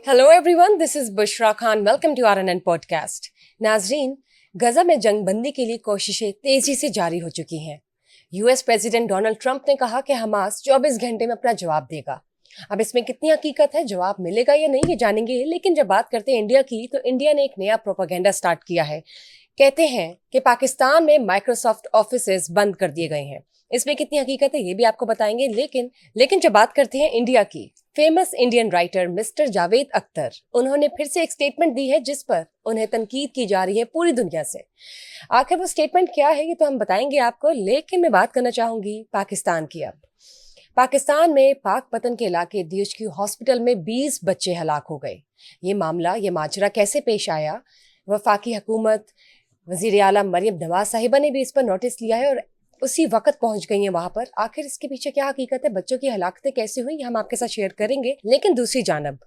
Hello everyone, this is Bushra Khan. Welcome to RNN podcast. नाजरीन, Gaza में जंगबंदी के लिए कोशिशें तेजी से जारी हो चुकी हैं। यूएस प्रेसिडेंट डोनाल्ड ट्रंप ने कहा कि हमास 24 घंटे में अपना जवाब देगा। अब इसमें कितनी हकीकत है, जवाब मिलेगा या नहीं, ये जानेंगे। लेकिन जब बात करते हैं इंडिया की, तो इंडिया ने एक नया प्रोपेगेंडा स्टार्ट किया है। कहते हैं कि पाकिस्तान में माइक्रोसॉफ्ट ऑफिसेज बंद कर दिए गए हैं। इसमें कितनी हकीकत है ये भी आपको बताएंगे। लेकिन जब बात करते हैं इंडिया की, famous Indian writer mister Javed Akhtar, उन्होंने फिर से एक स्टेटमेंट दी है जिस पर उन्हें तनकीद की जा रही है पूरी दुनिया से। आखिर वो स्टेटमेंट क्या है ये तो हम बताएंगे आपको, लेकिन मैं बात करना चाहूंगी पाकिस्तान की। अब पाकिस्तान में पाक पतन के इलाके DHQ हॉस्पिटल में 20 बच्चे हलाक हो गए। ये माजरा कैसे पेश आया? वफाकी हुकूमत, वजीर आला मरियम नवाज साहिबा ने भी इस पर नोटिस लिया है और उसी वक्त पहुंच गई हैं वहां पर। आखिर इसके पीछे क्या हकीकत है, बच्चों की हलाकतें कैसे हुई, हम आपके साथ शेयर करेंगे। लेकिन दूसरी जानब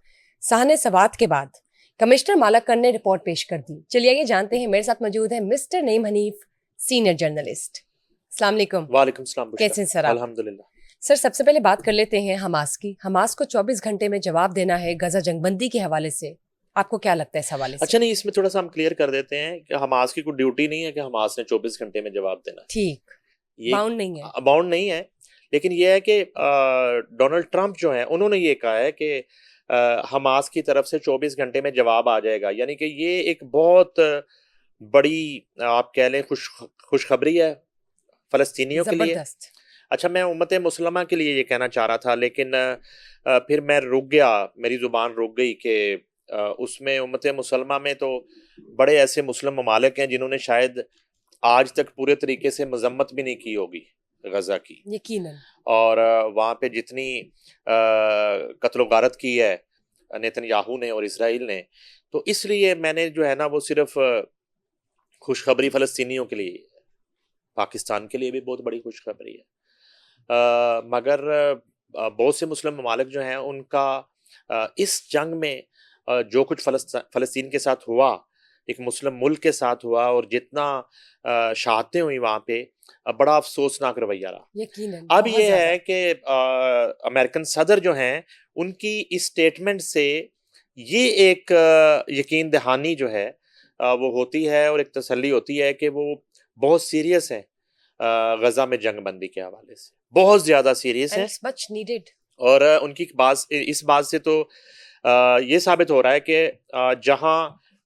साहने सवात के बाद कमिश्नर मालाकर ने रिपोर्ट पेश कर दी। चलिए ये जानते हैं। मेरे साथ मौजूद है mister Naeem Hanif, senior journalist. अस्सलाम वालेकुम। वालेकुम सलाम। कैसे हैं सर आप? अल्हम्दुलिल्लाह। सर, सबसे पहले बात कर लेते हैं हमास की। हमास को 24 घंटे में जवाब देना है गजा जंगबंदी के हवाले से। आपको क्या लगता है इस हवाले से? अच्छा, नहीं, इसमें थोड़ा सा हम क्लियर कर देते हैं कि हमास की कोई ड्यूटी नहीं है कि हमास ने 24 घंटे में जवाब देना। ठीक, ये बाउंड नहीं है। बाउंड नहीं है। लेकिन ये है कि डोनाल्ड ट्रंप जो है उन्होंने ये कहा है कि हमास की तरफ से 24 घंटे में जवाब आ जाएगा। यानी कि ये एक बहुत बड़ी, आप कह लें, खुशखबरी है फ़लस्तीनियों के लिए। जबरदस्त। अच्छा, मैं उम्मत मुसलमा के लिए ये कहना चाह रहा था, लेकिन फिर मैं रुक गया, मेरी ज़ुबान रुक गई कि उसमें उम्मत मुसलमा में तो बड़े ऐसे मुस्लिम ममालिक हैं जिन्होंने शायद आज तक पूरे तरीके से मजम्मत भी नहीं की होगी गजा की। यकीनन। और वहाँ पे जितनी कत्ल गारत की है नेतन्याहू ने और इसराइल ने, तो इसलिए मैंने जो है ना वो सिर्फ खुशखबरी फ़लस्तीनियों के लिए, पाकिस्तान के लिए भी बहुत बड़ी खुशखबरी है। मगर बहुत से मुस्लिम ममालिक जो हैं उनका इस जंग में जो कुछ फ़लस्तीन के साथ हुआ, एक मुस्लिम मुल्क के साथ हुआ, और जितना शहादतें हुई वहाँ पे, बड़ा अफसोसनाक रवैया रहा। यकीनन, अब बहुत ये ज्यादा। है कि अमेरिकन सदर जो हैं उनकी इस स्टेटमेंट से ये एक यकीन दहानी जो है वो होती है, और एक तसल्ली होती है कि वो बहुत सीरियस है गजा में जंगबंदी के हवाले से, बहुत ज्यादा सीरियस एंड है। It's much needed. और उनकी बात, इस बात से तो ये साबित हो रहा है कि जहां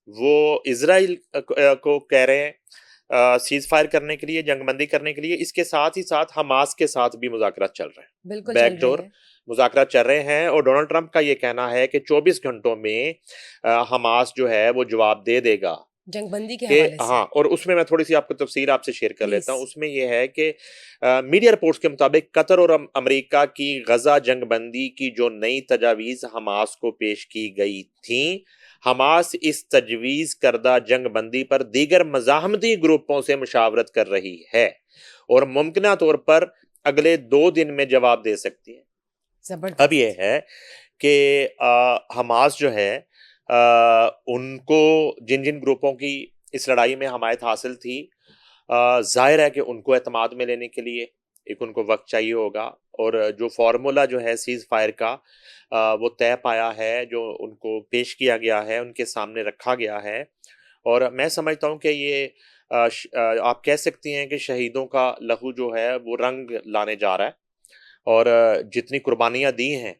वो इसराइल को कह रहे हैं सीज फायर करने के लिए, जंगबंदी करने के लिए, इसके साथ ही साथ हमास के साथ भी मुज़ाकरात चल रहे हैं, बिल्कुल चल रहे बैकडोर हैं। मुज़ाकरात चल रहे हैं। और डोनाल्ड ट्रंप का ये कहना है कि 24 घंटों में हमास जो है वो जवाब दे देगा जंगबंदी के कि हवाले से। हाँ। और उसमें मैं थोड़ी सी आपको तफसीर आपसे शेयर कर प्लीज। लेता हूँ। उसमें यह है कि मीडिया रिपोर्ट्स के मुताबिक कतर और अमेरिका की गजा जंगबंदी की जो नई तजावीज़ हमास को पेश की गई थी, हमास इस तजवीज़ करदा जंगबंदी पर दीगर मज़ाहमती ग्रुपों से मुशावरत कर रही है और मुमकिन तौर पर अगले 2 दिन में जवाब दे सकती है। जबरदस्त। अब यह है कि हमास जो है उनको जिन जिन ग्रुपों की इस लड़ाई में हमायत हासिल थी, जाहिर है कि उनको एतमाद में लेने के लिए एक उनको वक्त चाहिए होगा। और जो फार्मूला जो है सीज फायर का वो तय पाया है, जो उनको पेश किया गया है, उनके सामने रखा गया है। और मैं समझता हूँ कि ये आप कह सकती हैं कि शहीदों का लहू जो है वो रंग लाने जा रहा है। और जितनी कुर्बानियाँ दी हैं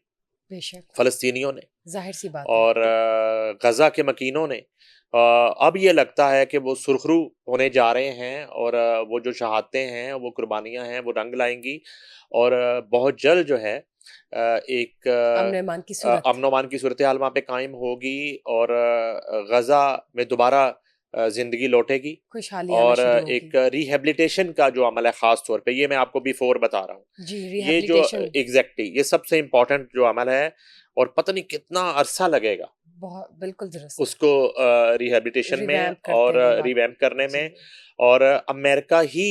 बेशक, फ़लस्तीनियों ने जाहिर सी बात है। और गजा के मकीनों ने, अब ये लगता है कि वो सुरखरू होने जा रहे हैं। और वो जो शहादतें हैं, वो कुर्बानियां हैं, वो रंग लाएंगी। और बहुत जल्द जो है एक अमन की सूरत। अमन अमान की सूरत हाल वहाँ पे कायम होगी। और गजा में दोबारा जिंदगी लौटेगी। खुशहाली आना और शुरू एक होगी। रिहेबिलिटेशन का जो अमल है, खास तौर पे ये मैं आपको बिफोर बता रहा हूँ, जी, ये जो रिहैबिलिटेशन एग्जैक्टली ये सबसे इम्पोर्टेंट जो अमल है। और पता नहीं कितना अरसा लगेगा बहुत बिल्कुल दुरुस्त। उसको रिहैबिलिटेशन में रिवैम्प करते और हुए बात। रिवैम्प करने जी। में। और अमेरिका ही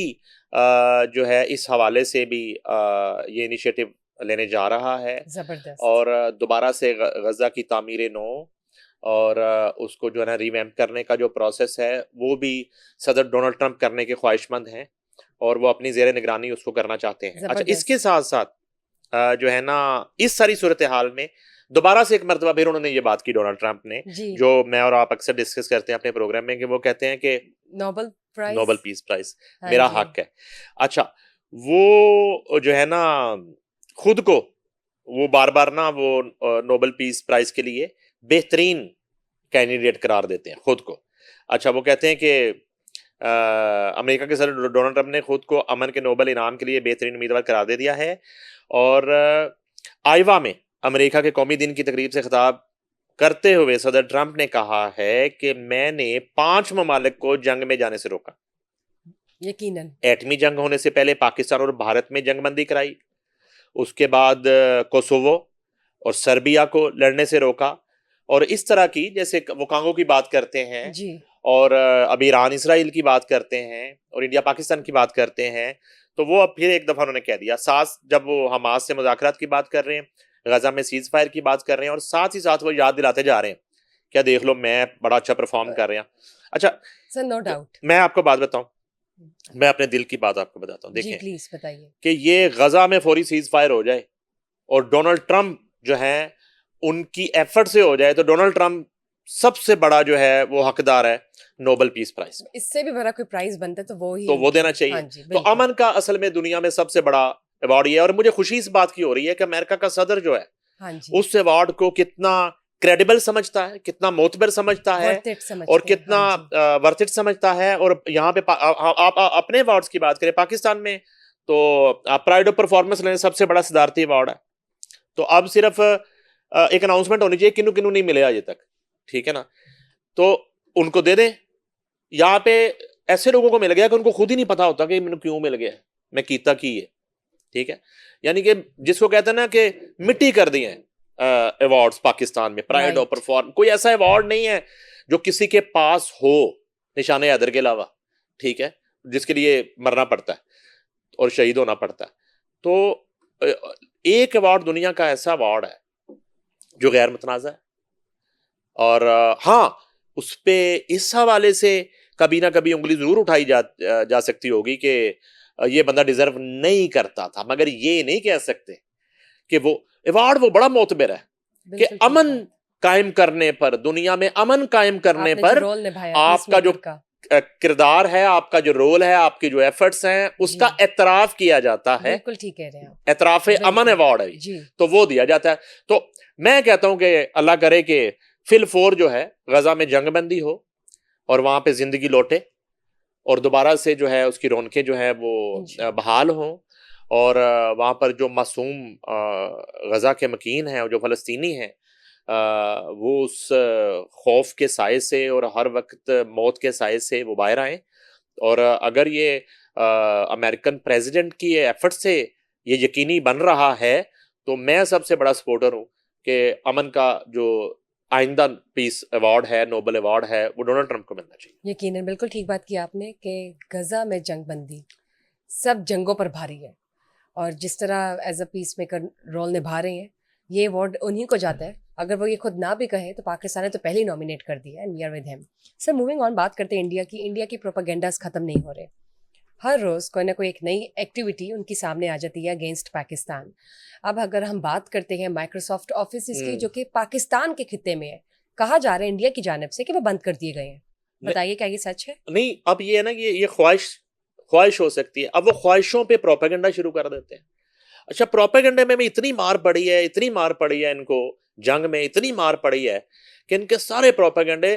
जो है इस हवाले से भी ये इनिशिएटिव लेने जा रहा है। जबरदस्त। और दोबारा से गजा की तामीर नो और उसको जो है ना रिवैम्प करने का जो प्रोसेस है, वो भी सदर डोनाल्ड ट्रंप करने के ख्वाहिशमंद हैं और वो अपनी ज़ेर निगरानी उसको करना चाहते हैं। अच्छा, इसके जबरदस्त। साथ साथ जो है ना, इस सारी सूरत हाल में दोबारा से एक मरतबा फिर उन्होंने ये बात की डोनाल्ड ट्रंप ने, जी जो मैं और आप अक्सर डिस्कस करते हैं अपने प्रोग्राम में, कि वो कहते हैं कि Nobel prize. Nobel peace prize हाँ मेरा जी। हक है। अच्छा, वो जो है ना खुद को वो बार बार ना वो नोबेल पीस प्राइज के लिए बेहतरीन कैंडिडेट करार देते हैं खुद को। अच्छा, वो कहते हैं कि अमेरिका के सदर डोनाल्ड ट्रंप ने खुद को अमन के नोबेल इनाम के लिए बेहतरीन उम्मीदवार करार दे दिया है। और आइवा में अमेरिका के कौमी दिन की तकरीब से खिताब करते हुए सदर ट्रंप ने कहा है कि मैंने 5 ममालिक को जंग में जाने से रोका। यकीनन। एटमी जंग होने से पहले पाकिस्तान और भारत में जंगबंदी कराई, उसके बाद कोसोवो और सर्बिया को लड़ने से रोका, और इस तरह की, जैसे वो कांगो की बात करते हैं, जी और अभी ईरान इसराइल की बात करते हैं, और इंडिया पाकिस्तान की बात करते हैं, तो वो अब फिर एक दफा उन्होंने कह दिया। साथ जब वो हमास से मुज़ाकरात की बात कर रहे हैं, गजा में सीज फायर की बात कर रहे हैं, और साथ ही साथ वो याद दिलाते जा रहे हैं क्या देख लो मैं बड़ा अच्छा परफॉर्म कर रहे हैं। अच्छा सर, नो डाउट। मैं आपको बात बताऊं, मैं अपने दिल की बात आपको बताता हूं। जी देखें प्लीज बताइए। कि ये गजा में फौरी सीज फायर हो जाए और डोनाल्ड ट्रंप जो है उनकी एफर्ट से हो जाए, तो डोनाल्ड ट्रंप सबसे बड़ा जो है वो हकदार है नोबेल पीस प्राइज। इससे भी बड़ा कोई प्राइज बनता है तो वो ही तो वो देना हाँ चाहिए। जी तो बिल्कुल। अमन का असल में दुनिया में सबसे बड़ा अवार्ड ये है, और मुझे खुशी इस बात की हो रही है कि अमेरिका का सदर जो है हाँ जी उस अवार्ड को कितना क्रेडिबल समझता है, कितना मोतबर समझता है, वर्थ इट समझते और हैं। कितना हाँ जी वर्थ इट समझता है। और यहाँ पे आप अपने अवार्ड्स की बात करें पाकिस्तान में, तो प्राइड ऑफ परफॉर्मेंस लेने सबसे बड़ा सदारती अवार्ड है। तो अब सिर्फ एक अनाउंसमेंट होनी चाहिए किन्नू किन्नू नहीं मिले अजय तक, ठीक है ना, तो उनको दे दें। यहाँ पे ऐसे लोगों को मिल गया कि उनको खुद ही नहीं पता होता कि मैंने क्यों मिल गया, मैं कीता की है, ठीक है। यानी कि जिसको कहते हैं ना कि मिट्टी कर दिए अवार्ड्स पाकिस्तान में, प्राइड ऑफ राइट। परफॉर्म कोई ऐसा अवार्ड नहीं है जो किसी के पास हो निशान हैदर के अलावा, ठीक है, जिसके लिए मरना पड़ता है और शहीद होना पड़ता है। तो एक अवार्ड दुनिया का ऐसा अवार्ड है जो गैर मुतनाज़ा है, और हाँ उस पे इस हवाले से कभी ना कभी उंगली जरूर उठाई जा सकती होगी कि ये बंदा डिजर्व नहीं करता था, मगर ये नहीं कह सकते कि वो अवार्ड वो बड़ा मोतबर है कि बिल्कुल ठीक अमन बात। कायम करने पर, दुनिया में अमन कायम करने आपने जो पर रोल निभाया आपका जो पीसमेकर का। किरदार है, आपका जो रोल है, आपके जो एफर्ट्स हैं, उसका जी एतराफ किया जाता है। बिल्कुल ठीक कह रहे हैं आप। एतराफ अमन बिल्कुल अवार्ड है, जी तो वो दिया जाता है। तो मैं कहता हूं कि अल्लाह करे कि फिल 4 जो है गजा में जंगबंदी हो और वहां पे जिंदगी लौटे, और दोबारा से जो है उसकी रौनकें जो है वो इंशाल्लाह। बहाल हों, और वहां पर जो मासूम गजा के मकीन हैं और जो फलस्तीनी हैं वो उस खौफ के साए से और हर वक्त मौत के साए से वो बाहर आए। और अगर ये अमेरिकन प्रेसिडेंट की एफर्ट से ये यकीनी बन रहा है, तो मैं सबसे बड़ा सपोर्टर हूँ कि अमन का जो आइंदा पीस अवार्ड है, नोबेल अवार्ड है, वो डोनाल्ड ट्रंप को मिलना चाहिए। यकीनन बिल्कुल ठीक बात की आपने कि गजा में जंगबंदी सब जंगों पर भारी है, और जिस तरह as a peace maker role निभा रहे हैं, ये अवार्ड उन्हीं को जाता है। अगर वो ये खुद ना भी कहे तो पाकिस्तान ने तो पहले ही नॉमिनेट कर दिया, and we are with him. Sir, moving on, बात करते हैं इंडिया की प्रोपेगेंडास खत्म नहीं हो रहे। हर रोज़ कोई ना कोई एक नई एक्टिविटी उनकी सामने आ जाती है अगेंस्ट पाकिस्तान। अब अगर हम बात करते हैं माइक्रोसॉफ्ट ऑफिस की, जो कि पाकिस्तान के खित्ते में है, कहा जा रहा है इंडिया की जानिब से कि वो बंद कर दिए गए हैं। बताइए क्या ये सच है? नहीं, अब ये है ना, ये ख्वाहिश हो सकती है। अब वो ख्वाहिशों पे प्रोपेगेंडा शुरू कर देते हैं। अच्छा, प्रोपेगेंडे में भी इतनी मार पड़ी है, इतनी मार पड़ी है इनको, जंग में इतनी मार पड़ी है कि इनके सारे प्रोपेगेंडे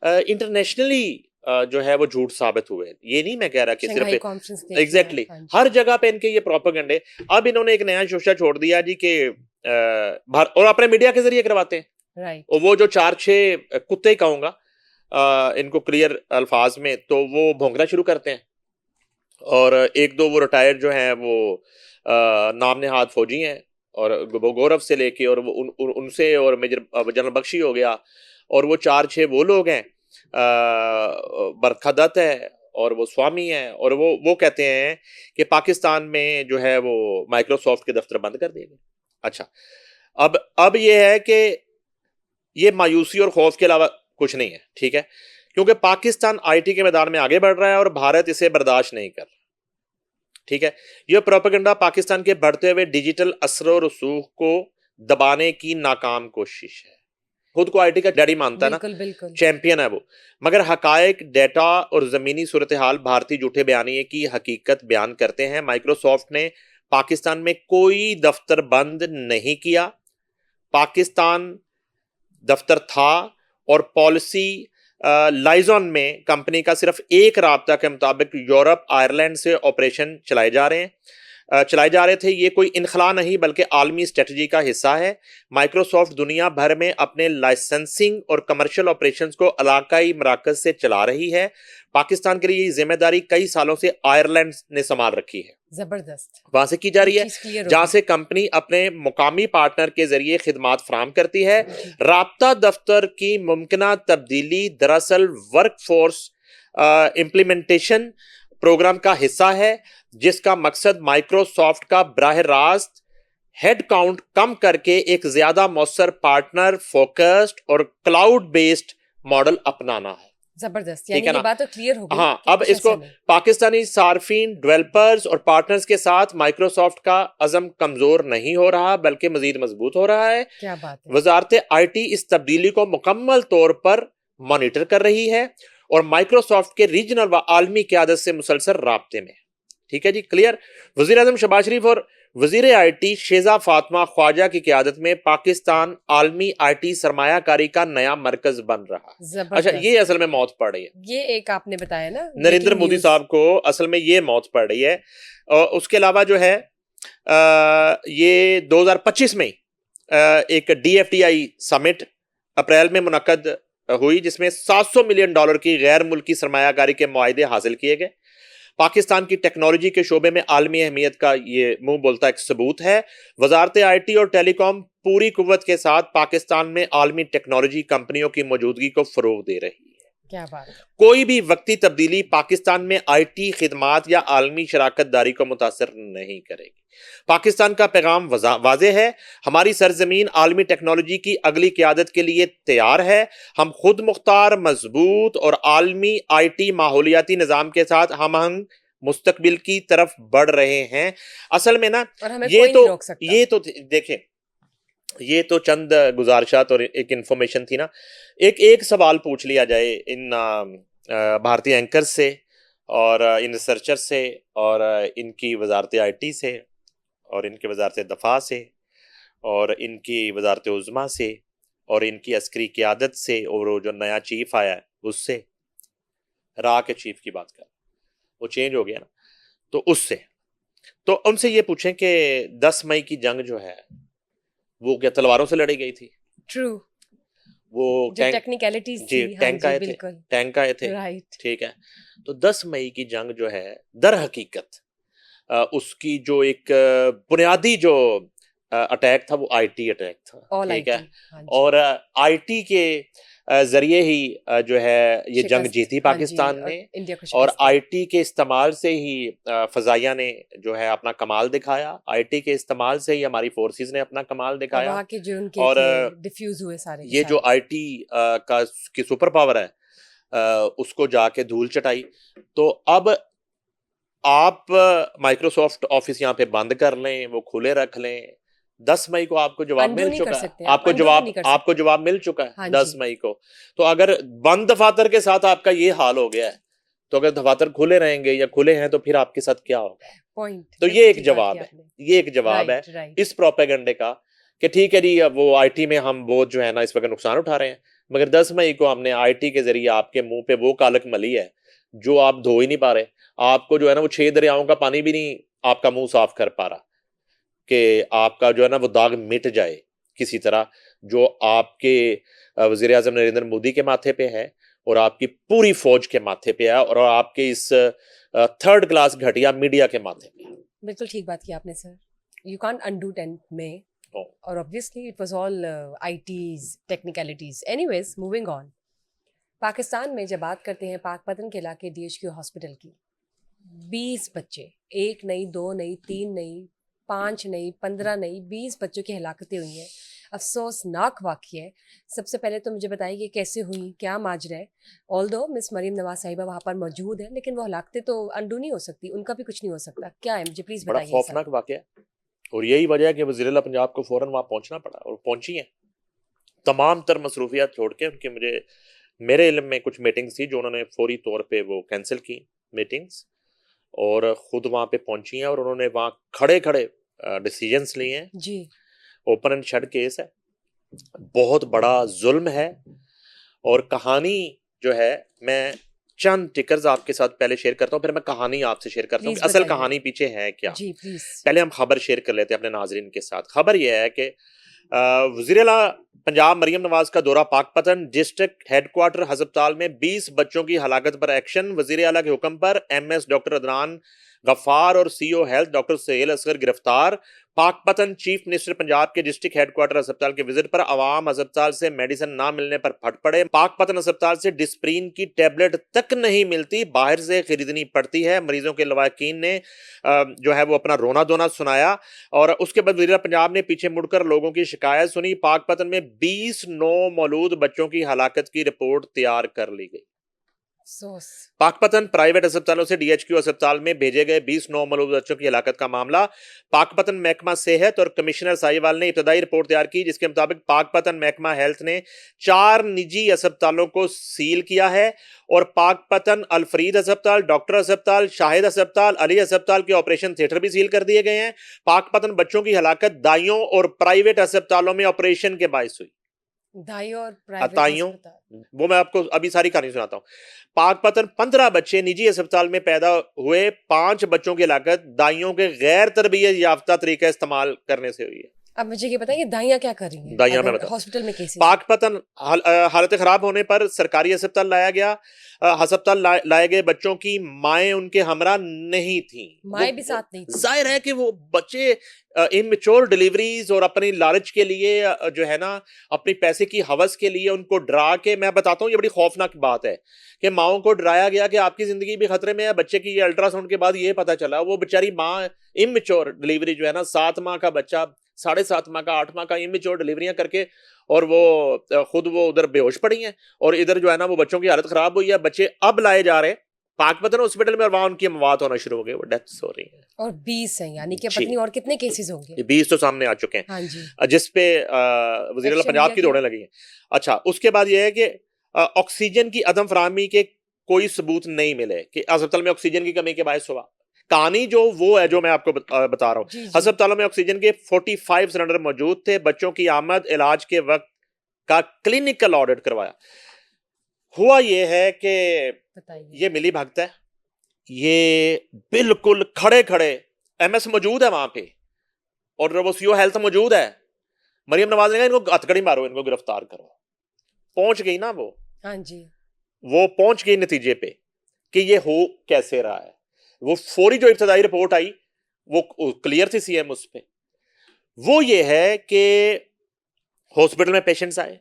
इंटरनेशनली जो है वो झूठ साबित हुए। ये नहीं मैं कह रहा कि शंघाई सिर्फ कॉन्फ्रेंस देखिए। एग्जैक्टली हाँ जी। हर जगह पे इनके ये प्रोपेगेंडे। अब इन्होंने एक नया शोशा छोड़ दिया जी कि और अपने मीडिया के जरिए करवाते हैं। राइट। और वो जो 4-6 कुत्ते कहूंगा इनको क्लियर अल्फाज में, तो वो भौंकना शुरू करते हैं। और एक दो वो रिटायर्ड जो हैं वो नाम नहाद फौजी हैं, और वो गौरव से लेके और वो उनसे, और मेजर जनरल बख्शी हो गया, और वो 4-6 वो लोग हैं, बरखा दत्त है, और वो स्वामी है, और वो कहते हैं कि पाकिस्तान में जो है वो माइक्रोसॉफ्ट के दफ्तर बंद कर दिए गए। अच्छा, अब ये है कि ये मायूसी और खौफ के अलावा कुछ नहीं है, ठीक है, क्योंकि पाकिस्तान आईटी के मैदान में आगे बढ़ रहा है और भारत इसे बर्दाश्त नहीं कर, ठीक है। यह प्रोपेगेंडा पाकिस्तान के बढ़ते हुए डिजिटल असर और रसूख को दबाने की नाकाम कोशिश है। खुद को आईटी का डैडी मानता है ना, बिल्कुल बिल्कुल। चैंपियन है वो, मगर हकायक, डेटा और जमीनी सूरत हाल भारतीय झूठे बयानिए की हकीकत बयान करते हैं। माइक्रोसॉफ्ट ने पाकिस्तान में कोई दफ्तर बंद नहीं किया। पाकिस्तान दफ्तर था और पॉलिसी लाइजॉन में कंपनी का सिर्फ एक राब्ता के मुताबिक यूरोप, आयरलैंड से ऑपरेशन चलाए जा रहे थे। ये कोई इनखला नहीं बल्कि आलमी स्ट्रेटजी का हिस्सा है। माइक्रोसॉफ्ट दुनिया भर में अपने लाइसेंसिंग और कमर्शियल ऑपरेशंस को इलाकाई मराकज से चला रही है। पाकिस्तान के लिए ये जिम्मेदारी कई सालों से आयरलैंड ने संभाल रखी है, जबरदस्त, वहां से की जा रही है, जहां से कंपनी अपने मुकामी पार्टनर के जरिए खिदमात फराहम करती है। राब्ता दफ्तर की मुमकिना तब्दीली दरअसल वर्कफोर्स इम्प्लीमेंटेशन प्रोग्राम का हिस्सा है, जिसका मकसद माइक्रोसॉफ्ट का बराह रास्त हेड काउंट कम करके एक ज्यादा मौसर पार्टनर फोकस्ड और क्लाउड बेस्ड मॉडल अपनाना है। जबरदस्त, यानी ये बात तो क्लियर हो गई। हाँ, अब इसको पाकिस्तानी सार्फिन, डेवलपर्स और पार्टनर्स के साथ माइक्रोसॉफ्ट का अज़म कमजोर नहीं हो रहा बल्कि मजीद मजबूत हो रहा है। क्या बात है। वजारत आईटी इस तब्दीली को मुकम्मल तौर पर मॉनिटर कर रही है और माइक्रोसॉफ्ट के रीजनल व आलमी क़यादत से मुसलसल राब्ते में। ठीक है जी, क्लियर। वजीर आजम शहबाज शरीफ और वजीर आईटी शेजा फातिमा ख्वाजा की क़यादत में पाकिस्तान आलमी आईटी सरमायाकारी का नया मरकज बन रहा। अच्छा, ये असल में मौत पड़ रही है, ये एक आपने बताया ना, नरेंद्र मोदी साहब को असल में ये मौत पड़ रही है। और उसके अलावा जो है ये 2025 में एक DFDI समिट अप्रैल में मुनक्कद हुई, जिसमें $700 मिलियन की गैर मुल्की सरमायाकारी के मुआहदे हासिल किए गए। पाकिस्तान की टेक्नोलॉजी के शोबे में आलमी अहमियत का ये मुंह बोलता एक सबूत है। वजारत आईटी और टेलीकॉम पूरी कुव्वत के साथ पाकिस्तान में आलमी टेक्नोलॉजी कंपनियों की मौजूदगी को फरोग दे रही है। क्या बात है। कोई भी वक्ती तब्दीली पाकिस्तान में आईटी खिदमात या आलमी शराकत दारी को मुतासर नहीं करेगी। पाकिस्तान का पैगाम वाज़ेह है, हमारी सरजमीन आलमी टेक्नोलॉजी की अगली क़यादत के लिए तैयार है। हम खुद मुख्तार, मजबूत और आलमी आईटी माहौलियाती निज़ाम के साथ हम मुस्तकबिल की तरफ बढ़ रहे हैं। असल में ना, ये तो देखें, ये तो चंद गुजारिशात और एक इंफॉर्मेशन थी ना। एक सवाल पूछ लिया जाए इन भारतीय एंकर से और इन रिसर्चर से और इनकी वजारत आईटी से और इनकी वजारत दफा से और इनकी वजारत उज़्मा से और इनकी अस्करी क़यादत से और वो जो नया चीफ आया है उससे, रा के चीफ की बात कर, वो चेंज हो गया ना, तो उससे तो उनसे ये पूछें कि 10 मई की जंग जो है वो क्या तलवारों से लड़ी गई थी? ट्रू। वो टेक्निकलिटीज थी, टैंक आए थे, राइट। ठीक है। तो 10 मई की जंग जो है दर हकीकत उसकी जो एक बुनियादी जो अटैक था वो आईटी अटैक था, ठीक है। और आईटी के जरिए ही जो है ये जंग जीती पाकिस्तान ने और आईटी के इस्तेमाल से ही फजाइया ने जो है अपना कमाल दिखाया। आईटी के इस्तेमाल से ही हमारी फोर्सेस ने अपना कमाल दिखाया और डिफ्यूज हुए सारे ये जो आईटी का की सुपर पावर है उसको जाके धूल चटाई। तो अब आप माइक्रोसॉफ्ट ऑफिस यहाँ पे बंद कर लें, वो खुले रख लें, 10 मई को आपको जवाब मिल चुका है। आपको जवाब मिल चुका है। हाँ 10 मई को। तो अगर बंद दफातर के साथ आपका ये हाल हो गया है, तो अगर दफातर खुले रहेंगे या खुले हैं तो फिर आपके साथ क्या होगा? पॉइंट। तो ये एक जवाब है, ये एक जवाब है इस प्रोपेगेंडे का कि ठीक है जी, वो आईटी में हम बहुत जो है ना इस वक्त नुकसान उठा रहे हैं, मगर 10 मई को हमने आईटी के जरिए आपके मुंह पे वो कालक मली है जो आप धो ही नहीं पा रहे। आपको जो है ना वो 6 दरियाओं का पानी भी नहीं आपका मुंह साफ कर पा रहा कि आपका जो है ना वो दाग मिट जाए किसी तरह, जो आपके वज़ीर आज़म नरेंद्र मोदी के माथे पे है और आपकी पूरी फौज के माथे पे है और आपके इस थर्ड क्लास घटिया मीडिया के माथे पे। बिल्कुल ठीक बात की आपने सर। यू कांट अनडू 10 मई और obviously it was all ITs technicalities. Anyways, moving on. Pakistan में जब बात करते हैं पाकपतन के इलाके DHQ हॉस्पिटल की, 20 बच्चे, 1 नहीं, 2 नहीं, 3 नहीं, 5 नहीं, 15 नहीं, 20 बच्चों की हलाकतें हुई हैं। अफसोसनाक वाक़या है। सबसे पहले तो मुझे बताइए कि कैसे हुई, क्या माजरा है। ऑल्दो मिस मरीम नवाज साहिबा वहाँ पर मौजूद है, लेकिन वो हलाकतें तो अनडू नहीं हो सकती, उनका भी कुछ नहीं हो सकता। क्या है, मुझे प्लीज़ बताइए। बड़ा खौफनाक वाक़या, और यही वजह है कि वज़ीर-ए-आला पंजाब को फौरन वहाँ पहुँचना पड़ा और पहुँची हैं। तमाम तर मसरूफियात छोड़ के उनके मेरे इल्म में कुछ मीटिंग्स थी जो उन्होंने फौरी तौर पे वो कैंसिल की मीटिंग्स और ख़ुद वहाँ पे पहुँची हैं और उन्होंने वहाँ खड़े-खड़े डिसीजंस लिए हैं। जी। ओपन एंड शट केस है, बहुत बड़ा जुल्म है और कहानी जो है मैं चंद टिकर्स आपके साथ पहले शेयर करता हूँ, फिर मैं कहानी आपसे शेयर करता हूँ कि प्लीज असल बताइए। कहानी पीछे है क्या। जी प्लीज। पहले हम खबर शेयर कर लेते हैं अपने नाजरीन के साथ। खबर यह है कि वज़ीर-ए-आला पंजाब मरियम नवाज का दौरा पाकपतन, डिस्ट्रिक्ट हेडक्वार्टर अस्पताल में 20 बच्चों की हलाकत पर एक्शन। वज़ीर-ए-आला के हुक्म पर एमएस डॉक्टर अदनान गफ्फार और CO health doctor Suhail Asghar गिरफ्तार। पाकपतन चीफ मिनिस्टर पंजाब के डिस्ट्रिक्ट हेडक्वार्टर अस्पताल के विजिट पर अवाम अस्पताल से मेडिसिन ना मिलने पर फट पड़े। पाकपतन अस्पताल से डिस्प्रीन की टैबलेट तक नहीं मिलती, बाहर से खरीदनी पड़ती है। मरीजों के लवाकिन ने जो है वो अपना रोना धोना सुनाया और उसके बाद वज़ीर पंजाब ने पीछे मुड़कर लोगों की शिकायत सुनी। पाकपतन में 20 नौ मौलूद बच्चों की हलाकत की रिपोर्ट तैयार कर ली गई। पाकपतन प्राइवेट अस्पतालों से डीएचक्यू अस्पताल में भेजे गए 20 नौ मौलूद बच्चों की हलाकत का मामला। पाकपतन महकमा सेहत और कमिश्नर साहिवाल ने इब्तदाई रिपोर्ट तैयार की जिसके मुताबिक पाकपतन महकमा हेल्थ ने 4 निजी अस्पतालों को सील किया है और पाकपतन अलफरीद अस्पताल, डॉक्टर अस्पताल, शाहिद अस्पताल, अली अस्पताल के ऑपरेशन थिएटर भी सील कर दिए गए हैं। पाकपतन बच्चों की हलाकत दाइयों और प्राइवेट अस्पतालों में ऑपरेशन के बायस हुई। दाइयों और प्राइवेट ताइयों, अस्पताल। वो मैं आपको अभी सारी कहानी सुनाता हूँ। पाकपतन 15 बच्चे निजी अस्पताल में पैदा हुए, 5 बच्चों की हलाकत दाइयों के गैर तरबियत याफ्ता तरीका इस्तेमाल करने से हुई है। अब मुझे ये बताइए दाइयां क्या कर रही हैं? दाइयां मैं अगर बताता हॉस्पिटल में केसेस पाकपतन हालत खराब होने पर सरकारी अस्पताल लाया गया। अस्पताल लाए गए बच्चों की माएं उनके हमरा नहीं थी, माएं भी साथ नहीं थी। जाहिर है कि वो बच्चे इमेच्योर डिलीवरीज और अपनी लालच के लिए जो है ना अपनी पैसे की हवस के लिए उनको डरा के, मैं बताता हूँ ये बड़ी खौफनाक बात है कि माओं को डराया गया कि आपकी जिंदगी भी खतरे में है। बच्चे की ये अल्ट्रासाउंड के बाद ये पता चला वो बेचारी माँ इमेच्योर डिलीवरी जो है ना 7 माह का बच्चा, 7.5 माह का, 8 माह का इमेच्योर डिलीवरियां करके और वो खुद वो उधर बेहोश पड़ी हैं और इधर जो है ना वो बच्चों की हालत खराब हुई है। बच्चे अब लाए जा रहे हैं पाकपतन हॉस्पिटल में और वहां उनकी मौत होना शुरू हो गई, वो डेथ्स हो रही है। और 20 हैं, यानी कि पत्नी और कितने केसेस होंगे? 20 तो सामने आ चुके हैं। हाँ जी। जिसपे वज़ीर-ए-आला पंजाब की दौड़ने लगी हैं। अच्छा, उसके बाद ये है कि ऑक्सीजन की अदम फराहमी के कोई सबूत नहीं मिले कि अस्पताल में ऑक्सीजन की कमी के बायस हुआ। कहानी जो वो है जो मैं आपको बता रहा हूँ। अस्पतालों में ऑक्सीजन के 45 सिलेंडर मौजूद थे। बच्चों की आमद इलाज के वक्त का क्लिनिकल ऑडिट करवाया। हुआ ये है कि ये मिली भगत है, ये बिल्कुल खड़े खड़े एमएस मौजूद है वहां पे और वो सीओ हेल्थ मौजूद है। मरियम नवाज ने कहा इनको हथकड़ी मारो, इनको गिरफ्तार करो। पहुंच गई ना वो। हाँ जी, वो पहुंच गई नतीजे पे कि ये हो कैसे रहा है। वो फौरी जो इब्तदाई रिपोर्ट आई वो क्लियर थी सीएम उस पे। वो ये है कि हॉस्पिटल में पेशेंट्स आए,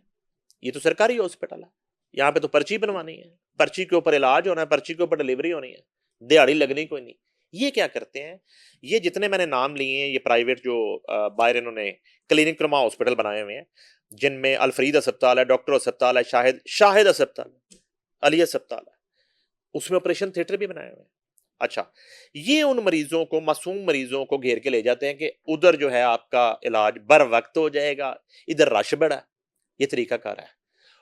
ये तो सरकारी हॉस्पिटल है, यहाँ पे तो पर्ची बनवानी है, पर्ची के ऊपर इलाज होना है, पर्ची के ऊपर डिलीवरी होनी है, दिहाड़ी लगनी कोई नहीं। ये क्या करते हैं, ये जितने मैंने नाम लिए हैं ये प्राइवेट जो बाहर इन्होंने क्लिनिक नुमा हॉस्पिटल बनाए हुए हैं, जिनमें अलफरीद अस्पताल है, डॉक्टर अस्पताल है, शाहिद अस्पताल, अली अस्पताल है, उसमें ऑपरेशन थिएटर भी बनाए हुए हैं। अच्छा, ये उन मरीजों को, मासूम मरीजों को घेर के ले जाते हैं कि उधर जो है आपका इलाज बर वक्त हो जाएगा, इधर रश बड़ा है, ये तरीका कार है।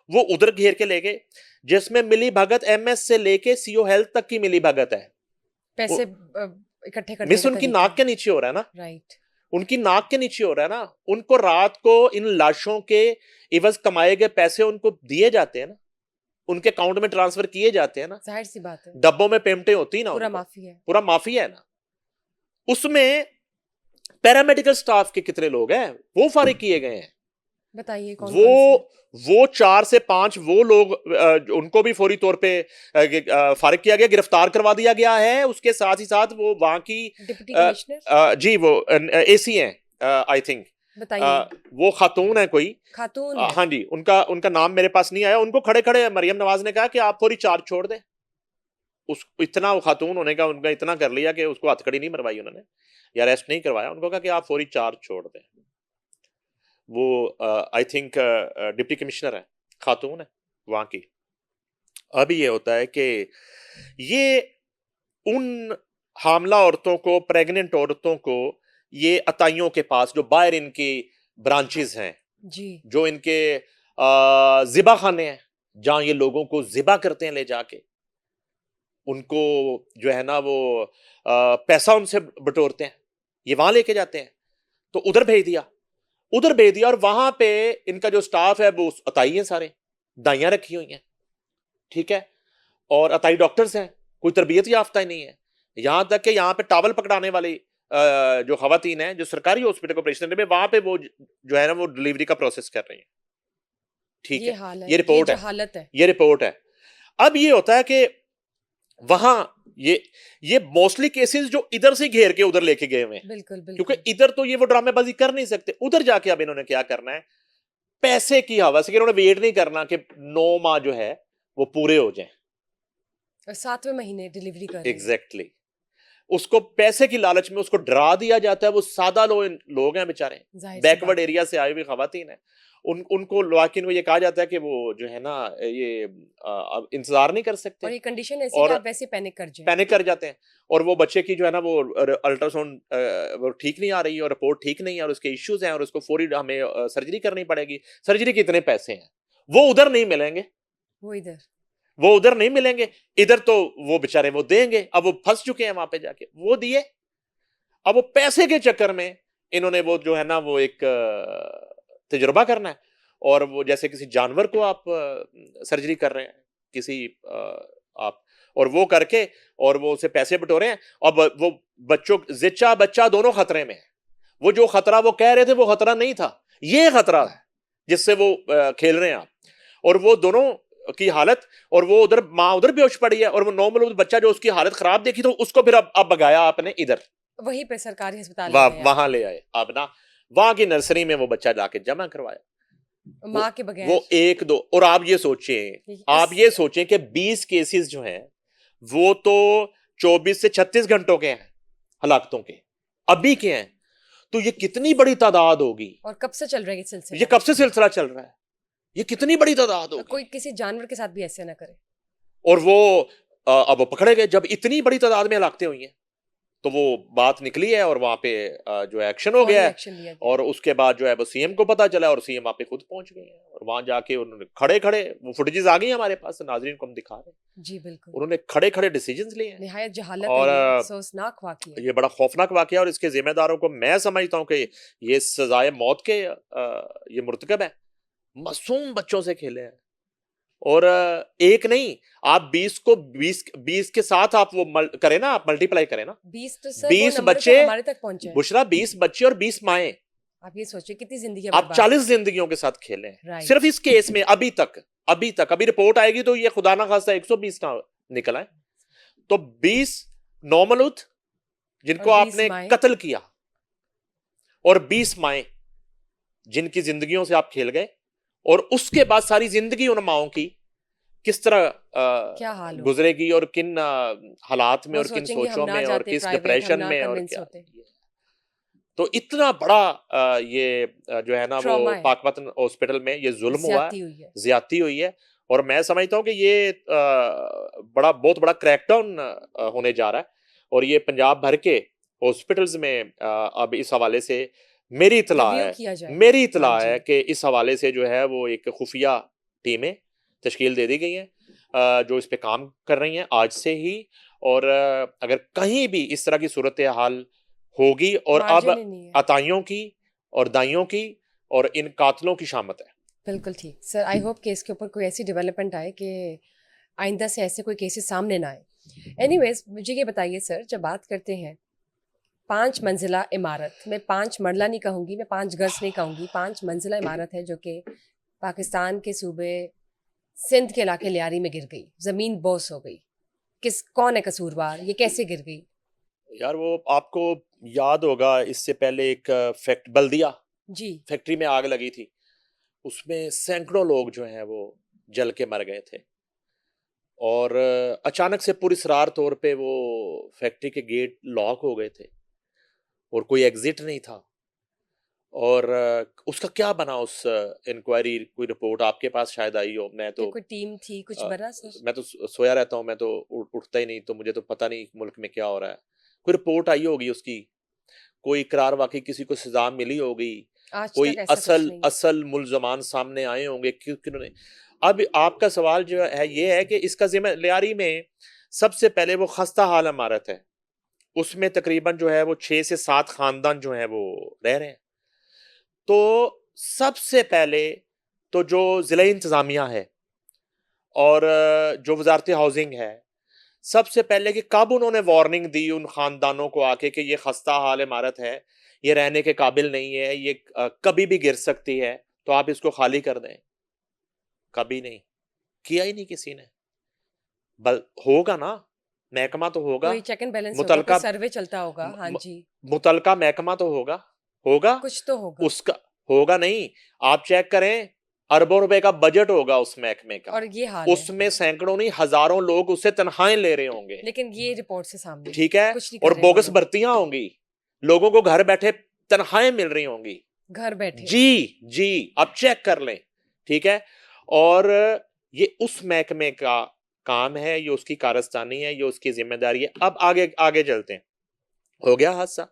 वो उधर घेर के ले गए जिसमें मिली भगत एमएस से लेके सीओ हेल्थ तक की मिली भगत है। पैसे इकट्ठे करने मिस उनकी नाक के नीचे हो रहा है ना, राइट, उनकी नाक के नीचे हो रहा है ना। उनको रात को इन लाशों के इवज कमाए गए पैसे उनको दिए जाते हैं ना, उनके अकाउंट में ट्रांसफर किए जाते हैं ना, जाहिर सी बात है, डब्बों में पेमेंटें होती ना, पूरा माफिया है, पूरा माफिया है ना। उसमें पैरामेडिकल स्टाफ के कितने लोग हैं वो फारिग किए गए हैं, बताइए कौन वो 4 से 5 वो लोग उनको भी फौरी तौर पे फारिग किया गया, गिरफ्तार करवा दिया गया है। उसके साथ ही साथ वो वहां की डिप्टी कमिश्नर जी वो एसी हैं आई थिंक, वो खातून है कोई खातून है। हाँ जी, उनका नाम मेरे पास नहीं आया। उनको खड़े खड़े मरियम नवाज ने कहा कि आप फौरी चार्ज छोड़ दें। इतना वो खातून होने का उनका इतना कर लिया कि उसको हथकड़ी नहीं मरवाई उन्होंने या अरेस्ट नहीं करवाया। उनको कहा कि आप फौरी चार्ज छोड़ दें। वो आई थिंक डिप्टी कमिश्नर है, खातून है वहां की। अब ये होता है कि ये उन हामला औरतों को, प्रेग्नेंट औरतों को ये अताइयों के पास जो बाहर इनकी ब्रांचेस हैं, जी जो इनके जिबा खाने हैं, जहां ये लोगों को जिबा करते हैं ले जाके, उनको जो है ना वो पैसा उनसे बटोरते हैं, ये वहां लेके जाते हैं, तो उधर भेज दिया और वहां पे इनका जो स्टाफ है वो अताई है, सारे दाइयां रखी हुई हैं, ठीक है, और अताई डॉक्टर्स हैं, कोई तरबियत याफ्ता ही नहीं है। यहां तक कि यहाँ पे टावल पकड़ाने वाली जो खवातीन है जो सरकारी हॉस्पिटल ऑपरेशन में, वहां पे वो जो है ना वो डिलीवरी का प्रोसेस कर रही है, ठीक ये है, हाल है, ये रिपोर्ट है, जहालत है। ये रिपोर्ट है। अब ये होता है कि वहां ये मोस्टली केसेस जो इधर से घेर के उधर लेके गए हुए हैं, बिल्कुल क्योंकि बिल्कुल। इधर तो ये वो ड्रामेबाजी कर नहीं सकते, उधर जाके अब इन्होंने क्या करना है, पैसे की हवस कि इन्होंने वेट नहीं करना कि 9 माह जो है वो पूरे हो जाएं। और 7वें महीने डिलीवरी कर रही है। एग्जैक्टली उसको पैसे की लालच में उसको डरा दिया जाता है। वो सादा लोग हैं बेचारे, जाहिर सी बैकवर्ड बात है। एरिया से आई हुई खवातीन है, उनको लेकिन वो ये कहा जाता है कि वो जो है ना ये अब इंतजार नहीं कर और सकते ये कंडीशन ऐसी कि और आप वैसे पैनिक कर जाए। पैनिक कर जाते हैं, और वो बच्चे की जो है ना वो अल्ट्रासाउंड वो ठीक नहीं आ रही है और रिपोर्ट ठीक नहीं है और उसके इश्यूज हैं और उसको फौरी हमें सर्जरी करनी पड़ेगी। सर्जरी के इतने पैसे हैं, वो उधर नहीं मिलेंगे, वो इधर वो उधर नहीं मिलेंगे, इधर तो वो बेचारे वो देंगे। अब वो फंस चुके हैं वहां पे जाके, वो दिए, अब वो पैसे के चक्कर में इन्होंने वो जो है ना वो एक तजुर्बा करना है, और वो जैसे किसी जानवर को आप सर्जरी कर रहे हैं, किसी आप, और वो करके और वो उसे पैसे बटोरे हैं। अब वो बच्चों जिच्चा बच्चा दोनों खतरे में है। वो जो खतरा वो कह रहे थे वो खतरा नहीं था, ये खतरा है जिससे वो खेल रहे हैं आप, और वो दोनों की हालत, और वो उधर माँ उधर बेहोश पड़ी है, और वो नॉर्मल बच्चा जो उसकी हालत खराब देखी तो उसको फिर अब भगाया आपने इधर, वहीं पे सरकारी अस्पताल ले गए वहां आप। ले आए आप ना, वहां की नर्सरी में वो बच्चा जाके जमा करवाया, माँ के वो बगैर। एक दो, और आप ये सोचें, आप ये सोचें कि 20 केसेस जो हैं वो तो 24 से 36 घंटों के हैं हलाकतों के, अभी के हैं, तो ये कितनी बड़ी तादाद होगी, और कब से चल रहा है ये ये सिलसिला? कब से सिलसिला चल रहा है, ये कितनी बड़ी तादाद होगी। कोई किसी जानवर के साथ भी ऐसे ना करे। और वो अब वो पकड़े गए, जब इतनी बड़ी तादाद में हलाकतें हुई हैं तो वो बात निकली है और वहां पे जो एक्शन हो गया फौरी है, एक्शन लिया गया। और उसके बाद जो है वो सीएम को पता चला और सीएम वहां पे खुद पहुंच गए हैं, और वहां जाके उन्होंने खड़े खड़े, वो फुटेजेस आ गई हमारे पास, नाजरीन को हम दिखा रहे हैं, जी बिल्कुल। उन्होंने खड़े खड़े डिसीजंस लिए हैं। निहायत जहालत और है, ये अफसोसनाक वाकया है। ये बड़ा खौफनाक वाकया है, और इसके जिम्मेदारों को मैं समझता हूँ कि ये सजाए मौत के ये मुर्तकब है, मासूम बच्चों से खेले हैं, और एक नहीं, आप 20 को 20 के साथ आप वो करें ना, आप मल्टीप्लाई करें ना, 20 तो सर वो 20 नंबर बच्चे, तो हमारे तक पहुंचे हैं। बुशरा 20 बच्चे और 20 माएं, आप ये सोचिए कितनी जिंदगी आप 40 जिंदगियों के साथ खेले हैं Right. सिर्फ इस केस में। अभी रिपोर्ट आएगी तो ये खुदा ना खास्ता 120 ना निकला है, तो 20 नॉर्मलूथ जिनको और 20 आपने माएं। कत्ल किया, और 20 माएं जिनकी जिंदगियों से आप खेल गए, और उसके बाद सारी जिंदगी उन माओं की किस तरह क्या हाल हो। गुजरेगी, और किन हालात में वो और किन सोचेंगे हम सोचों ना में और जाते किस प्राइवेट, हम डिप्रेशन ना में और कन्विंस क्या। होते। तो इतना बड़ा ये जो है ना वो ट्रॉमा है, पाकपतन हॉस्पिटल में ये जुल्म हुआ है, ज्यादती हुई है। ज्यादती हुई है, और मैं समझता हूँ कि ये बहुत बड़ा क्रैकडाउन होने जा रहा है, और ये पंजाब भर के हॉस्पिटल्स में अब इस हवाले से मेरी इतला रिव्यू है, किया जाए। मेरी इतला हाँ जी। है कि इस हवाले से जो है वो एक खुफिया टीमें तश्कील दे दी गई हैं जो इस पे काम कर रही हैं आज से ही, और अगर कहीं भी इस तरह की सूरत हाल होगी, और अब मार्जिन ही नहीं है। अताइयों की और दाइयों की और इन कातलों की शामत है। बिल्कुल ठीक सर, आई होप कि इसके ऊपर कोई ऐसी डेवलपमेंट आए कि आइंदा से ऐसे कोई केसेस सामने ना आए। एनीवेज मुझे ये बताइए सर, जब बात करते हैं 5 मंजिला इमारत, मैं 5 मरला नहीं कहूँगी, मैं 5 गज नहीं कहूँगी, 5 मंजिला इमारत है जो कि पाकिस्तान के सूबे सिंध के इलाके लियारी में गिर गई, ज़मीन बोस हो गई। कौन है कसूरवार, ये कैसे गिर गई? यार वो आपको याद होगा, इससे पहले एक बल्दिया जी फैक्ट्री में आग लगी थी, उसमें सैकड़ों लोग जो हैं वो जल के मर गए थे, और अचानक से पुरस्रार तौर पे वो फैक्ट्री के गेट लॉक हो गए थे और कोई एग्जिट नहीं था, और उसका क्या बना, उस इंक्वायरी कोई रिपोर्ट आपके पास शायद आई हो, मैं तो कोई टीम थी, कुछ बना सर? मैं तो सोया रहता हूँ, मैं तो उठता ही नहीं, तो मुझे तो पता नहीं मुल्क में क्या हो रहा है, कोई रिपोर्ट आई होगी उसकी, कोई इकरार वाकई किसी को सजा मिली होगी, आज कोई तक ऐसा कुछ असल नहीं। असल मुल्जमान सामने आए होंगे किन्होंने। अब आपका सवाल जो है ये है कि इसका जिम्मेदारी में सबसे पहले वो खस्ता हाल इमारत है, उसमें तकरीबन जो है वो 6 से 7 खानदान जो है वो रह रहे हैं। तो सबसे पहले तो जो जिला इंतजामिया है और जो वजारत हाउसिंग है, सबसे पहले कि कब उन्होंने वार्निंग दी उन खानदानों को आके कि ये खस्ता हाल इमारत है, ये रहने के काबिल नहीं है, ये कभी भी गिर सकती है, तो आप इसको खाली कर दें। कभी नहीं किया, ही नहीं किसी ने। बल होगा ना, महकमा तो होगा, कोई चेक एंड बैलेंस होगा, कोई मुतलका सर्वे चलता होगा। हाँ म- जी, मुतलका महकमा तो होगा, होगा कुछ तो होगा। उसका। होगा नहीं, आप चेक करें, अरबों रुपए का बजट होगा उस महकमे का, और ये हाल है, उसमें सैकड़ों नहीं हजारों लोग उससे तनख्वाहें ले रहे होंगे, लेकिन ये रिपोर्ट से सामने है, ठीक है, कुछ नहीं और कर रहे वो बोगस लोग। भर्तियां होंगी, लोगों को घर बैठे तनख्वाहें मिल रही होंगी। घर बैठे। जी जी, आप चेक कर लें, ठीक है। और ये उस महकमे का काम है, ये उसकी कारस्तानी है, ये उसकी जिम्मेदारी है। अब आगे आगे चलते हैं। हो गया हादसा,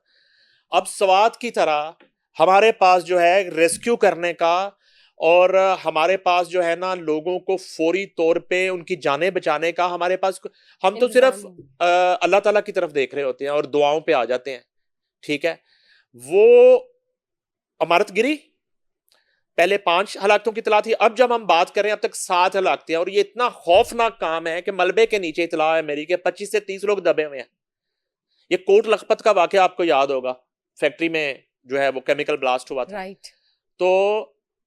अब स्वात की तरह हमारे पास जो है रेस्क्यू करने का, और हमारे पास जो है ना लोगों को फौरी तौर पे उनकी जानें बचाने का हमारे पास, हम तो सिर्फ इंतजाम नहीं। अल्लाह ताला की तरफ देख रहे होते हैं और दुआओं पे आ जाते हैं, ठीक है। वो इमारत गिरी, पहले 5 हलाकतों की इतला थी, अब जब हम बात करें अब तक 7 हलाकतें, और ये इतना खौफनाक काम है कि मलबे के नीचे इतला है मेरी के 25 से 30 लोग दबे हुए हैं। ये कोट लखपत का वाकया आपको याद होगा, फैक्ट्री में जो है वो केमिकल ब्लास्ट हुआ था। राइट। तो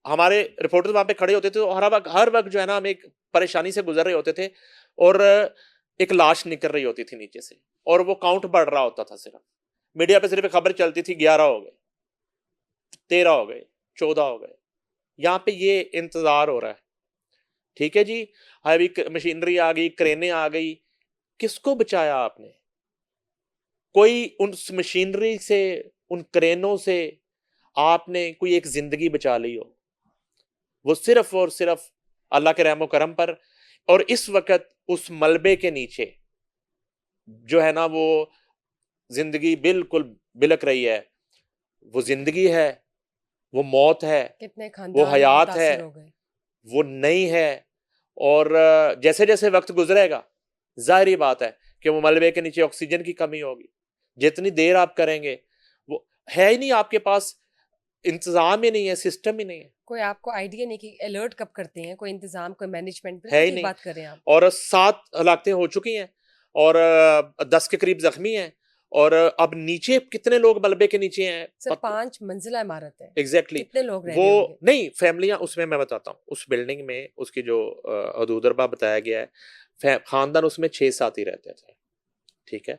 हमारे रिपोर्टर्स वहां पे खड़े होते थे, तो हर वक्त जो है ना हम एक परेशानी से गुजर रहे होते थे, और एक लाश निकल रही होती थी नीचे से, और वो काउंट बढ़ रहा होता था। सिर्फ मीडिया पे सिर्फ एक खबर चलती थी, 11 हो गए, 13 हो गए, 14 हो गए। यहाँ पे ये इंतजार हो रहा है, ठीक है जी। अभी मशीनरी आ गई, क्रेनें आ गई, किसको बचाया आपने? कोई उस मशीनरी से, उन क्रेनों से आपने कोई एक जिंदगी बचा ली हो? वो सिर्फ और सिर्फ अल्लाह के रहमो करम पर। और इस वक्त उस मलबे के नीचे जो है ना वो जिंदगी बिल्कुल बिलक रही है। वो जिंदगी है, वो मौत है, कितने वो खानदान हयात है, मुतासिर हो गए। वो नहीं है। और जैसे जैसे वक्त गुजरेगा, जाहिर बात है कि वो मलबे के नीचे ऑक्सीजन की कमी होगी। जितनी देर आप करेंगे, वो है ही नहीं आपके पास, इंतजाम ही नहीं है, सिस्टम ही नहीं है, कोई आपको आइडिया नहीं कि अलर्ट कब करते हैं, कोई इंतजाम, कोई मैनेजमेंट, है बिल्कुल ही ठीक नहीं। बात कर रहे हैं आप। और 7 हलाकतें हो चुकी हैं, और 10 के करीब जख्मी हैं, और अब नीचे कितने लोग मलबे के नीचे हैं सर 5 मंजिला इमारत है, एग्जैक्टली कितने लोग रह वो रहे होंगे? नहीं, फैमिलियां उसमें मैं बताता हूँ, उस बिल्डिंग में उसकी जो हदूदरबा बताया गया है, खानदान उसमें 6-7 ही रहते थे, ठीक है।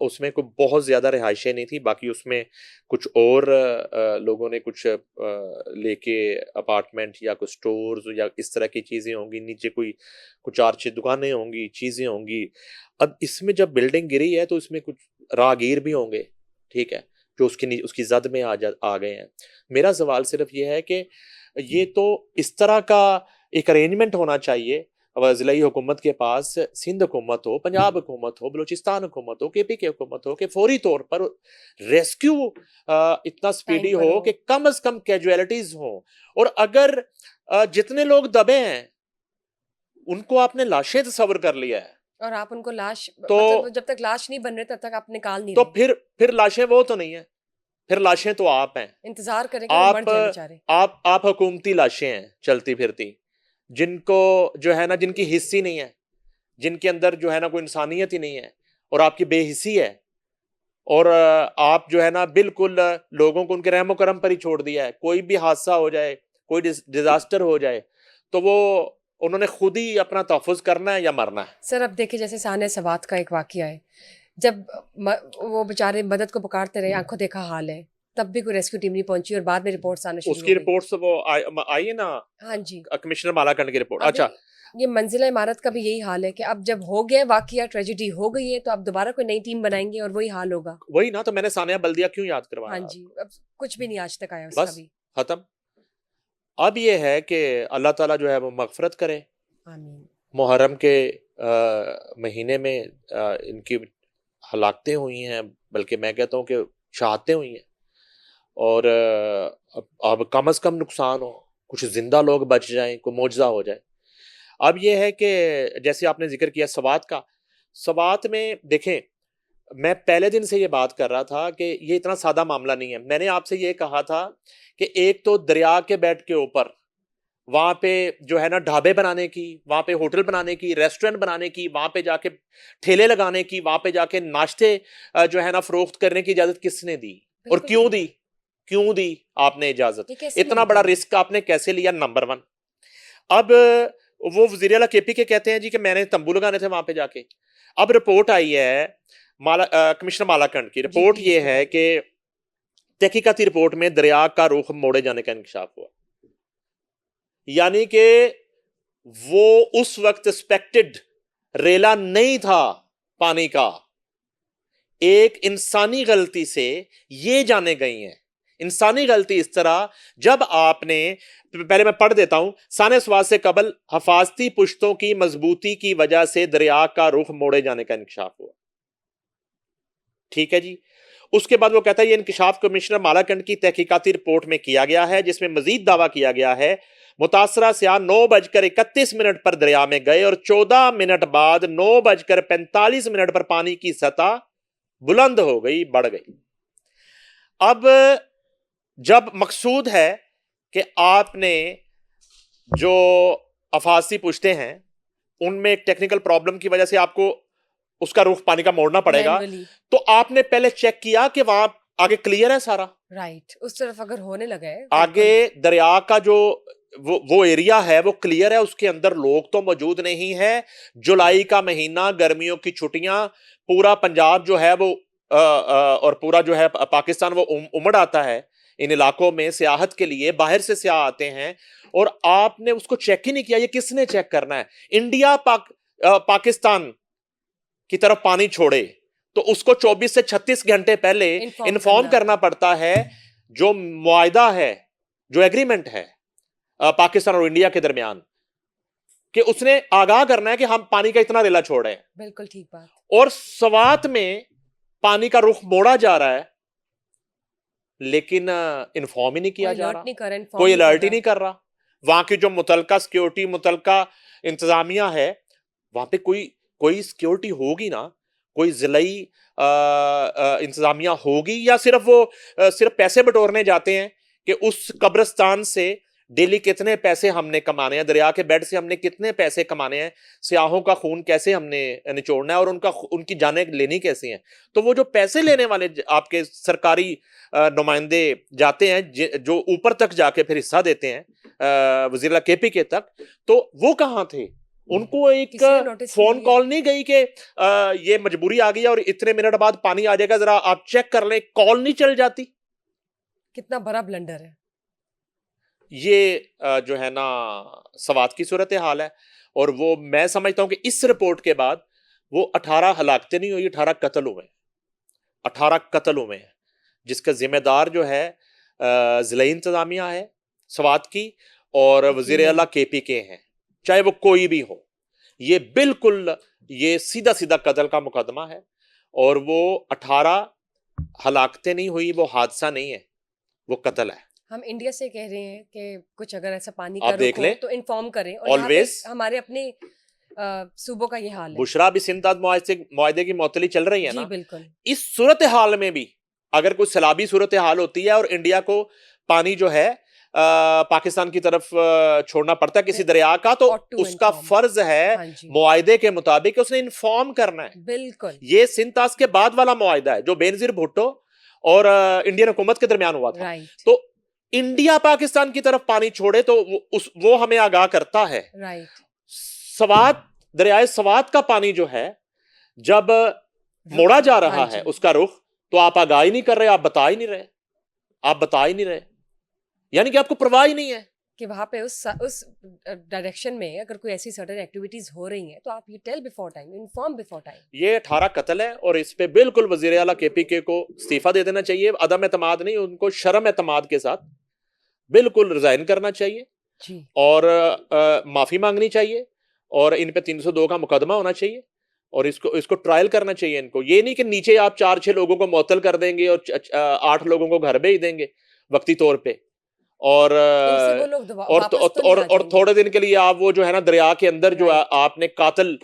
उसमें कोई बहुत ज्यादा रिहाइशें नहीं थी, बाकी उसमें कुछ और लोगों ने कुछ लेके अपार्टमेंट या कुछ स्टोर्स या इस तरह की चीजें होंगी, नीचे कोई कुछ 4-6 दुकानें होंगी, चीजें होंगी। अब इसमें जब बिल्डिंग गिरी है तो इसमें कुछ राहगीर भी होंगे, ठीक है, जो उसकी जद में आ गए हैं। मेरा सवाल सिर्फ ये है कि ये तो इस तरह का एक अरेंजमेंट होना चाहिए ज़िला हुकूमत के पास, सिंध हुकूमत हो, पंजाब हुकूमत हो, बलूचिस्तान हुकूमत हो, केपी हुकूमत हो, कि फौरी तौर पर रेस्क्यू इतना स्पीडी टाइम पर हो हो। कि कम से कम कैजुअलिटीज हो। और अगर जितने लोग दबे हैं उनको आपने लाशें तस्वर कर लिया है, और आप उनको लाश, तो मतलब जब तक लाश नहीं बन रहे तब तक आप निकाल नहीं रहे, फिर लाशें वो तो नहीं है, फिर लाशें तो आप हैं। इंतजार करेंगे वो मर आप जाए बेचारे। आप हुकूमती लाशें हैं चलती फिरती, जिनको जो है ना, जिनकी हिस्सी नहीं है, जिनके अंदर जो है ना कोई इंसानियत ही नहीं है, और आपकी बेहिसी है। और आप जो है ना बिल्कुल लोगों को उनके रहमो करम पर ही छोड़ दिया है। कोई भी हादसा हो जाए, कोई डिजास्टर हो जाए, तो वो उन्होंने खुद ही अपना तहफ़्फ़ुज़ करना है या मरना है। सर अब देखिए, जैसे साने सवात का एक वाकया है, जब वो बेचारे मदद को पुकारते रहे, आंखों देखा हाल है, तब भी कोई रेस्क्यू टीम नहीं पहुंची और बाद में रिपोर्ट्स आना शुरू उसकी हो गई। रिपोर्ट्स वो आई है ना, हाँ जी। कमिश्नर मालाकंड की रिपोर्ट। अभी अच्छा, ये मंजिला इमारत का भी यही हाल है कि अब जब हो गया वाकया, ट्रेजेडी हो गई है, तो अब दोबारा कोई नई टीम बनाएंगे और वही हाल होगा। वही ना, तो मैंने सानिया बल्दिया क्यों याद करवाया हाँ जी, आपको? अब कुछ भी नहीं आज तक आया उसका बस भी। खत्म। अब ये है कि अल्लाह ताला जो है वो मगफरत करे। आमीन। मुहर्रम के महीने में इनकी हलाकतें हुई हैं, बल्कि मैं कहता हूँ कि शहादतें हुई हैं, और अब कम से कम नुकसान हो, कुछ जिंदा लोग बच जाएं, कोई मौजज़ा हो जाए। अब ये है कि जैसे आपने जिक्र किया सवात का, सवात में देखें, मैं पहले दिन से ये बात कर रहा था कि ये इतना सादा मामला नहीं है। मैंने आपसे ये कहा था कि एक तो दरिया के बेड के ऊपर वहां पे जो है ना ढाबे बनाने की, वहां पे होटल बनाने की, रेस्टोरेंट बनाने की, वहां पे जाके ठेले लगाने की, वहां पे जाके नाश्ते जो है ना फरोख्त करने की इजाजत किसने दी और बिल्कुल क्यों ठीक दी? है। क्यों दी आपने इजाजत? ये कैसे इतना बड़ा मुमकिन है? रिस्क आपने कैसे लिया? Number one. अब वो वजीर आला केपी के कहते हैं जी कि मैंने तंबू लगाने थे वहां पे जाके। अब रिपोर्ट आई है कमिश्नर मालाकंड की जी रिपोर्ट ये प्लीज है बताइए। कि तहकीकाती रिपोर्ट में दरिया का रुख मोड़े जाने का इंकशाफ हुआ, यानी कि वो उस वक्त एक्सपेक्टेड रेला नहीं था पानी का, एक इंसानी गलती से ये जाने गई हैं। इंसानी गलती इस तरह, जब आपने, पहले मैं पढ़ देता हूं, साने स्वाद से कबल हफाजती पुश्तों की मजबूती की वजह से दरिया का रुख मोड़े जाने का इंकशाफ हुआ। ठीक है जी। उसके बाद वो कहता है ये इंकशाफ कमिश्नर मालाकंड की तहकीकाती रिपोर्ट में किया गया है, जिसमें मजीद दावा किया गया है मुतासरा सियाह 9:31 पर दरिया में गए और 14 मिनट बाद 9:45 पर पानी की सतह बुलंद हो गई, बढ़ गई। अब जब मकसूद है कि आपने जो अफासी पुश्ते हैं उनमें एक टेक्निकल प्रॉब्लम की वजह से आपको उसका रुख पानी का मोड़ना पड़ेगा, मैनुअली। तो आपने पहले चेक किया कि वहां आगे क्लियर है सारा, राइट, उस तरफ अगर होने लगा है आगे बिल्कुल। दरिया का जो वो एरिया है वो क्लियर है, उसके अंदर लोग तो मौजूद नहीं है। जुलाई का महीना, गर्मियों की छुट्टियां, पूरा पंजाब जो है वो और पूरा जो है पाकिस्तान वो उमड़ आता है इन इलाकों में सियाहत के लिए, बाहर से सियाह आते हैं, और आपने उसको चेक ही नहीं किया। ये किसने चेक करना है? इंडिया पाकिस्तान की तरफ पानी छोड़े तो उसको 24 से 36 घंटे पहले इन्फॉर्म करना पड़ता है। जो मुआहदा है, जो एग्रीमेंट है पाकिस्तान और इंडिया के दरमियान, कि उसने आगाह करना है कि हम पानी का इतना रेला छोड़ रहे हैं। बिल्कुल ठीक बात। और सवात में पानी का रुख मोड़ा जा रहा है, लेकिन इन्फॉर्म ही नहीं किया जा रहा, कोई अलर्ट ही नहीं कर रहा। वहां की जो मुतलका सिक्योरिटी, मुतलका इंतजामिया है, वहां पे कोई कोई सिक्योरिटी होगी ना, कोई जिलाई इंतजामिया होगी, या सिर्फ वो सिर्फ पैसे बटोरने जाते हैं कि उस कब्रिस्तान से डेली कितने पैसे हमने कमाने हैं, दरिया के बेड से हमने कितने पैसे कमाने हैं, सियाहों का खून कैसे हमने निचोड़ना है और उनकी जानें लेनी कैसी हैं। तो वो जो पैसे लेने वाले आपके सरकारी नुमाइंदे जाते हैं, जो ऊपर तक जाके फिर हिस्सा देते हैं वजीर केपी के तक, तो वो कहाँ थे? उनको एक फोन कॉल नहीं गई कि ये मजबूरी आ गई और इतने मिनट बाद पानी आ जाएगा, जरा आप चेक कर लें, कॉल नहीं चल जाती? कितना बड़ा ब्लंडर है ये जो है ना सवात की सूरत हाल है। और वो मैं समझता हूं कि इस रिपोर्ट के बाद वो 18 हलाकतें नहीं हुई, 18 कत्ल हुए, 18 कत्ल हुए हैं, जिसका जिम्मेदार जो है जिला इंतजामिया है सवात की, और वजीर आला केपी के हैं, चाहे वो कोई भी हो। ये बिल्कुल ये सीधा सीधा कत्ल का मुकदमा है, और वो 18 हलाकतें नहीं हुई, वो हादसा नहीं है, वो कत्ल है। हम इंडिया से कह रहे हैं कि कुछ अगर ऐसा पानी आप का देख रुख लें, हो तो इन्फॉर्म करें, और यहाँ पे ऑलवेज हमारे अपने सूबों का ये हाल है। बुशरा भी सिंताद मुआहदे की मौतली चल रही है जी ना, बिल्कुल। इस सूरत हाल में भी अगर कुछ सैलाबी सूरत हाल होती है और इंडिया को पानी जो है पाकिस्तान की तरफ छोड़ना पड़ता है किसी दरिया का, तो उसका फर्ज है मुआहदे के मुताबिक उसने इन्फॉर्म करना है। बिल्कुल। ये सिंताज के बाद वाला मुआहदा है जो बेनजीर भुट्टो और इंडियन हुकूमत के दरमियान हुआ था। तो इंडिया पाकिस्तान की तरफ पानी छोड़े तो वो हमें आगाह करता है। सवात, दरियाए सवात का पानी जो है जब मोड़ा जा रहा है उसका रुख, तो आप आगाह ही नहीं कर रहे, आप बता ही नहीं रहे, आप बता ही नहीं रहे, यानी कि आपको परवाह ही नहीं है कि वहां पे उस डायरेक्शन में अगर कोई ऐसी सर्टेन एक्टिविटीज हो रही हैं तो आप you tell before time, inform before time. ये 18 कत्ल है और इस पे बिल्कुल वजीर आला केपीके को इस्तीफा दे देना चाहिए। अदम एतमाद नहीं, उनको शर्म एतमाद के साथ बिल्कुल रिजाइन करना चाहिए जी। और माफी मांगनी चाहिए और इन पे 302 का मुकदमा होना चाहिए और इसको इसको ट्रायल करना चाहिए इनको। ये नहीं कि नीचे आप 4-6 लोगों को मुअत्तल कर देंगे और 8 लोगों को घर भेज देंगे वक्ती तौर पे, और तो उससे वो लोग वापस तो नहीं आ और जाएंगे। थोड़े दिन के लिए आप वो जो है ना दरिया के अंदर जो राइट। आपने कातल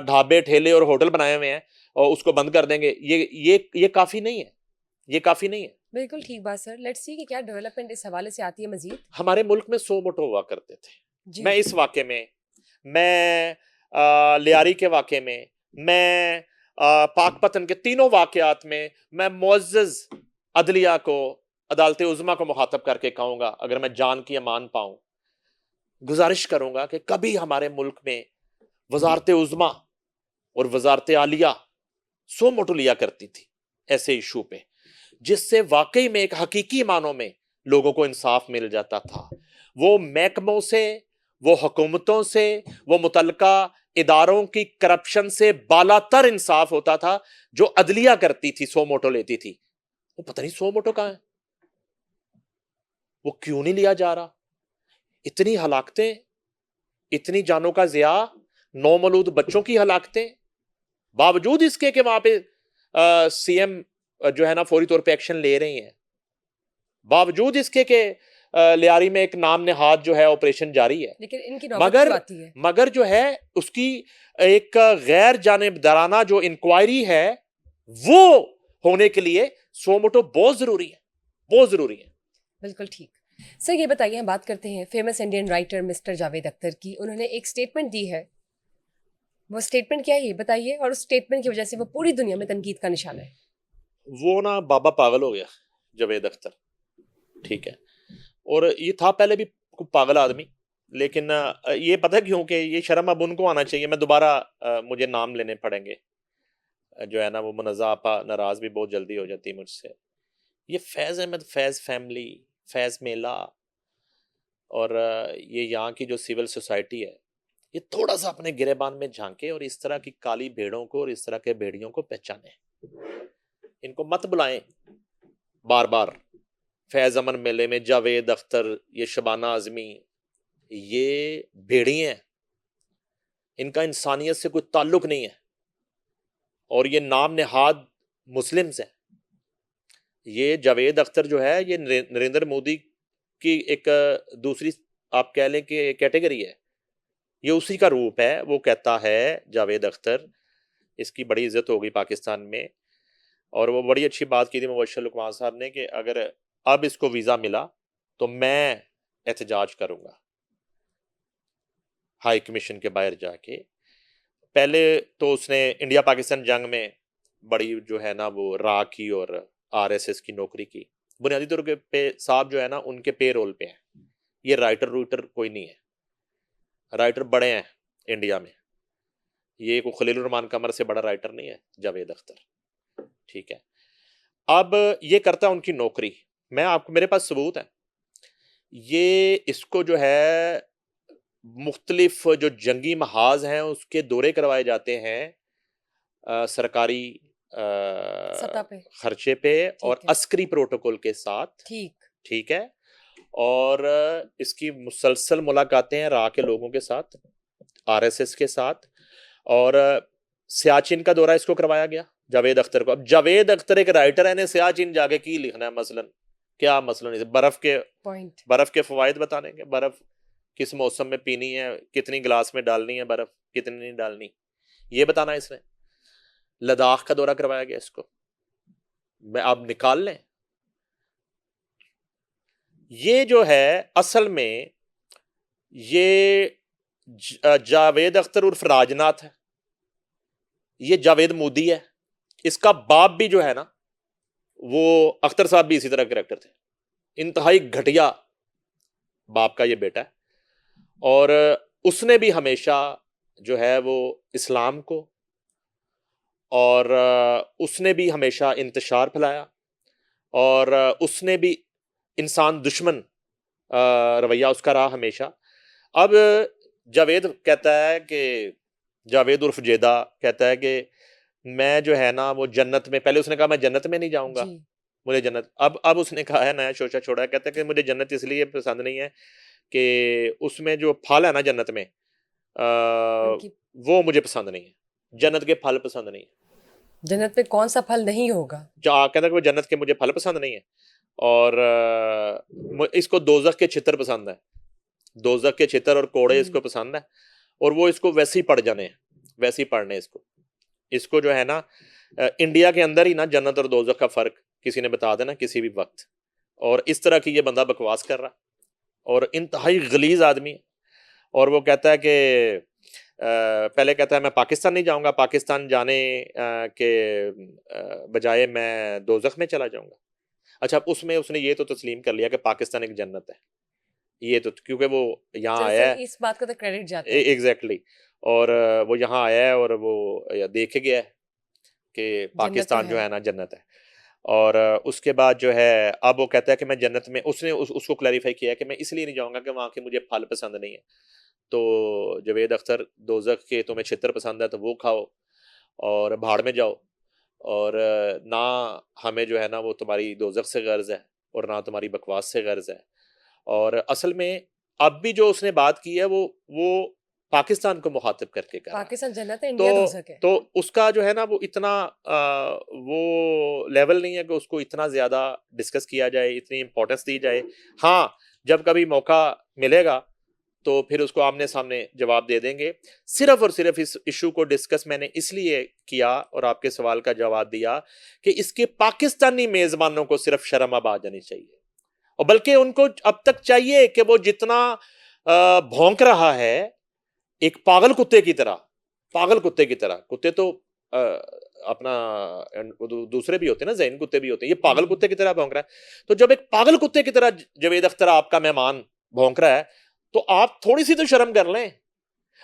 ढाबे ठेले और होटल बनाए हुए हैं और उसको बंद कर देंगे, ये काफी नहीं है, ये काफी नहीं है। बिल्कुल ठीक बात सर। लेट्स सी कि क्या डेवलपमेंट इस हवाले से आती है मजीद। हमारे मुल्क में सो मोटो हुआ करते थे। जी। मैं इस वाक़े में, मैं लियारी के वाक़े में, मैं पाकपतन के तीनों वाक़यात में मैं मुअज़्ज़ज़ अदलिया को, अदालत उज़्मा को मुखातब करके कहूँगा, अगर मैं जान की अमान पाऊँ, गुज़ारिश करूँगा कि कभी हमारे मुल्क में वज़ारत उज़्मा और वज़ारत आलिया सो मोटो लिया करती थी ऐसे इशू पे, जिससे वाकई में एक हकीकी मानों में लोगों को इंसाफ मिल जाता था। वो महकमों से, वो हुकूमतों से, वो मुतल्लिका इदारों की करप्शन से बालातर इंसाफ होता था जो अदलिया करती थी, सो मोटो लेती थी। वो पता नहीं सो मोटो कहाँ है, वो क्यों नहीं लिया जा रहा। इतनी हलाकतें, इतनी जानों का ज़िया, नौमौलूद बच्चों की हलाकतें, बावजूद इसके कि वहां पे सीएम जो है ना फौरी तौर पे एक्शन ले रही हैं, बावजूद इसके कि लियारी में एक नाम नेहाद जो है ऑपरेशन जारी है, लेकिन इनकी नौबत क्यों आती है? मगर जो है उसकी एक गैर जानिबदाराना जो इंक्वायरी है वो होने के लिए सो मोटो बहुत जरूरी है, बहुत जरूरी है। बिल्कुल ठीक। सर ये बताइए, हम बात करते हैं famous Indian writer mister Javed Akhtar की। उन्होंने एक स्टेटमेंट दी है, वो स्टेटमेंट क्या है ये बताइए, और उस स्टेटमेंट की वजह से वो पूरी दुनिया में तनकीद का निशाना है। वो ना बाबा पागल हो गया जावेद अख्तर, ठीक है, और ये था पहले भी पागल आदमी, लेकिन ये पता है क्यों कि ये शर्म अब उनको आना चाहिए। मैं दोबारा मुझे नाम लेने पड़ेंगे, जो है ना वो मुनज़्ज़ा आपा नाराज भी बहुत जल्दी हो जाती है मुझसे। ये फैज़ अहमद, फैज़ फैमिली, फैज़ मेला और ये यहाँ की जो सिविल सोसाइटी है, ये थोड़ा सा अपने गिरेबान में झांके और इस तरह की काली भेड़ों को और इस तरह के भेड़ियों को पहचाने। इनको मत बुलाएं बार बार। फैज़ अमन मेले में जावेद अख्तर, ये शबाना आज़मी, ये भेड़िए हैं, इनका इंसानियत से कोई ताल्लुक नहीं है, और ये नाम नेहाद मुस्लिम्स हैं। ये जावेद अख्तर जो है ये नरेंद्र मोदी की एक दूसरी आप कह लें कि कैटेगरी है, ये उसी का रूप है। वो कहता है जावेद अख्तर, इसकी बड़ी इज्जत होगी पाकिस्तान में, और वो बड़ी अच्छी बात की थी मुबश्शिर लुकमान साहब ने कि अगर अब इसको वीज़ा मिला तो मैं एहतजाज करूंगा हाई कमीशन के बाहर जाके। पहले तो उसने इंडिया पाकिस्तान जंग में बड़ी जो है ना वो रा की और आरएसएस की नौकरी की, बुनियादी तौर पे साहब जो है ना उनके पे रोल पे हैं। ये राइटर रूटर कोई नहीं है, राइटर बड़े हैं इंडिया में, ये कोई खलीलुर रहमान कमर से बड़ा राइटर नहीं है जावेद अख्तर, ठीक है। अब ये करता है उनकी नौकरी, मैं आपको, मेरे पास सबूत है। ये इसको जो है मुख्तलिफ जो जंगी महाज हैं उसके दौरे करवाए जाते हैं सरकारी सतह पे। खर्चे पे और ठीक है। अस्करी प्रोटोकॉल के साथ, ठीक। ठीक है। और इसकी मुसलसल मुलाकातें हैं रा के लोगों के साथ, आरएसएस के साथ, और सियाचिन का दौरा इसको करवाया गया जावेद अख्तर को। अब जावेद अख्तर एक राइटर है, ने सियाचिन जाके की लिखना है मसलन, क्या मसलन, बर्फ के फवायद बताने के, बर्फ किस मौसम में पीनी है, कितनी गिलास में डालनी है बर्फ, कितनी नहीं डालनी, ये बताना है इसने। लद्दाख का दौरा करवाया गया इसको, मैं आप निकाल लें। ये जो है असल में ये जावेद अख्तर उर्फ राजनाथ है, ये जावेद मोदी है। इसका बाप भी जो है ना वो अख्तर साहब भी इसी तरह कैरेक्टर थे, इंतहाई घटिया बाप का ये बेटा है। और उसने भी हमेशा जो है वो इस्लाम को, और उसने भी हमेशा इंतशार फैलाया, और उसने भी इंसान दुश्मन रवैया उसका रहा हमेशा। अब जावेद कहता है कि, जावेद उर्फ जेदा कहता है कि मैं जो है ना वो जन्नत में, पहले उसने कहा मैं जन्नत में नहीं जाऊंगा, मुझे जन्नत, अब उसने कहा है नया शोशा छोड़ा है, कहता है कि मुझे जन्नत इसलिए पसंद नहीं है कि उसमें जो फल है ना जन्नत में वो मुझे पसंद नहीं है। जन्नत के फल पसंद नहीं है। जन्नत पे कौन सा फल नहीं होगा? जो कहता है कि वो जन्नत के मुझे फल पसंद नहीं है, और इसको दोजख के छितर पसंद है, दोजख के छितर और कोड़े इसको पसंद है, और वो इसको वैसे ही पढ़ जाने हैं, वैसे ही पढ़ने इसको। इसको जो है ना इंडिया के अंदर ही ना जन्नत और दोजख का फर्क किसी ने बता देना किसी भी वक्त, और इस तरह की ये बंदा बकवास कर रहा, और इंतहाई गलीज आदमी है। और वो कहता है कि पहले कहता है मैं पाकिस्तान नहीं जाऊंगा, पाकिस्तान जाने के बजाय मैं दोजख में चला जाऊंगा। अच्छा, उसमें उसने ये तो तस्लीम कर लिया कि पाकिस्तान एक जन्नत है, ये तो क्योंकि वो यहाँ आया है, इस बात का तो क्रेडिट जाता है। एग्जैक्टली, और वो यहाँ आया है और वो देख गया है कि पाकिस्तान जो है ना जन्नत है। और उसके बाद जो है अब वो कहता है कि मैं जन्नत में, उसने उसको क्लैरिफाई किया कि मैं इसलिए नहीं जाऊंगा कि वहाँ के मुझे फल पसंद नहीं है। तो जावेद अख्तर, दोजख के तुम्हें छितर पसंद है तो वो खाओ और भाड़ में जाओ, और ना हमें जो है ना वो तुम्हारी दोजख से गर्ज है और ना तुम्हारी बकवास से गर्ज है। और असल में अब भी जो उसने बात की है वो पाकिस्तान को मुखातिब करके कर रहा है। पाकिस्तान जन्नत है, इंडिया दोजख है। तो उसका जो है ना वो इतना वो लेवल नहीं है कि उसको इतना ज्यादा डिस्कस किया जाए, इतनी इंपॉर्टेंस दी जाए। हाँ, जब कभी मौका मिलेगा तो फिर उसको आमने सामने जवाब दे देंगे। सिर्फ और सिर्फ इस इशू को डिस्कस मैंने इसलिए किया और आपके सवाल का जवाब दिया कि इसके पाकिस्तानी मेजबानों को सिर्फ शर्म अब आ जानी चाहिए, और बल्कि उनको अब तक चाहिए कि वो जितना भौंक रहा है एक पागल कुत्ते की तरह, पागल कुत्ते की तरह, कुत्ते तो अपना दूसरे भी होते हैं ना, ज़हन कुत्ते भी होते हैं, ये पागल कुत्ते की तरह भौंक रहा है। तो जब एक पागल कुत्ते की तरह जावेद अख्तर आपका मेहमान भौंक रहा है तो आप थोड़ी सी तो शर्म कर लें।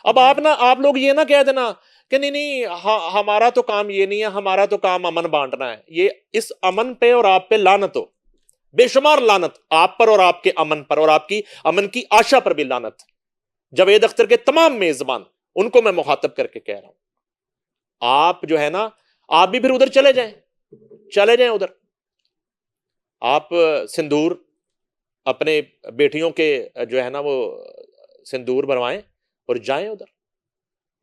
अब आप लोग ये ना कह देना कि नहीं नहीं हमारा तो काम ये नहीं है, हमारा तो काम अमन बांटना है। ये इस अमन पे और आप पे लानत हो, बेशुमार लानत आप पर और आपके अमन पर और आपकी अमन की आशा पर भी लानत। जावेद अख्तर के तमाम मेजबान, उनको मैं मुखातब करके कह रहा हूं, आप जो है ना आप भी फिर उधर चले जाएं उधर। आप सिंदूर अपने बेटियों के जो है ना वो सिंदूर भरवाएं और जाएं उधर,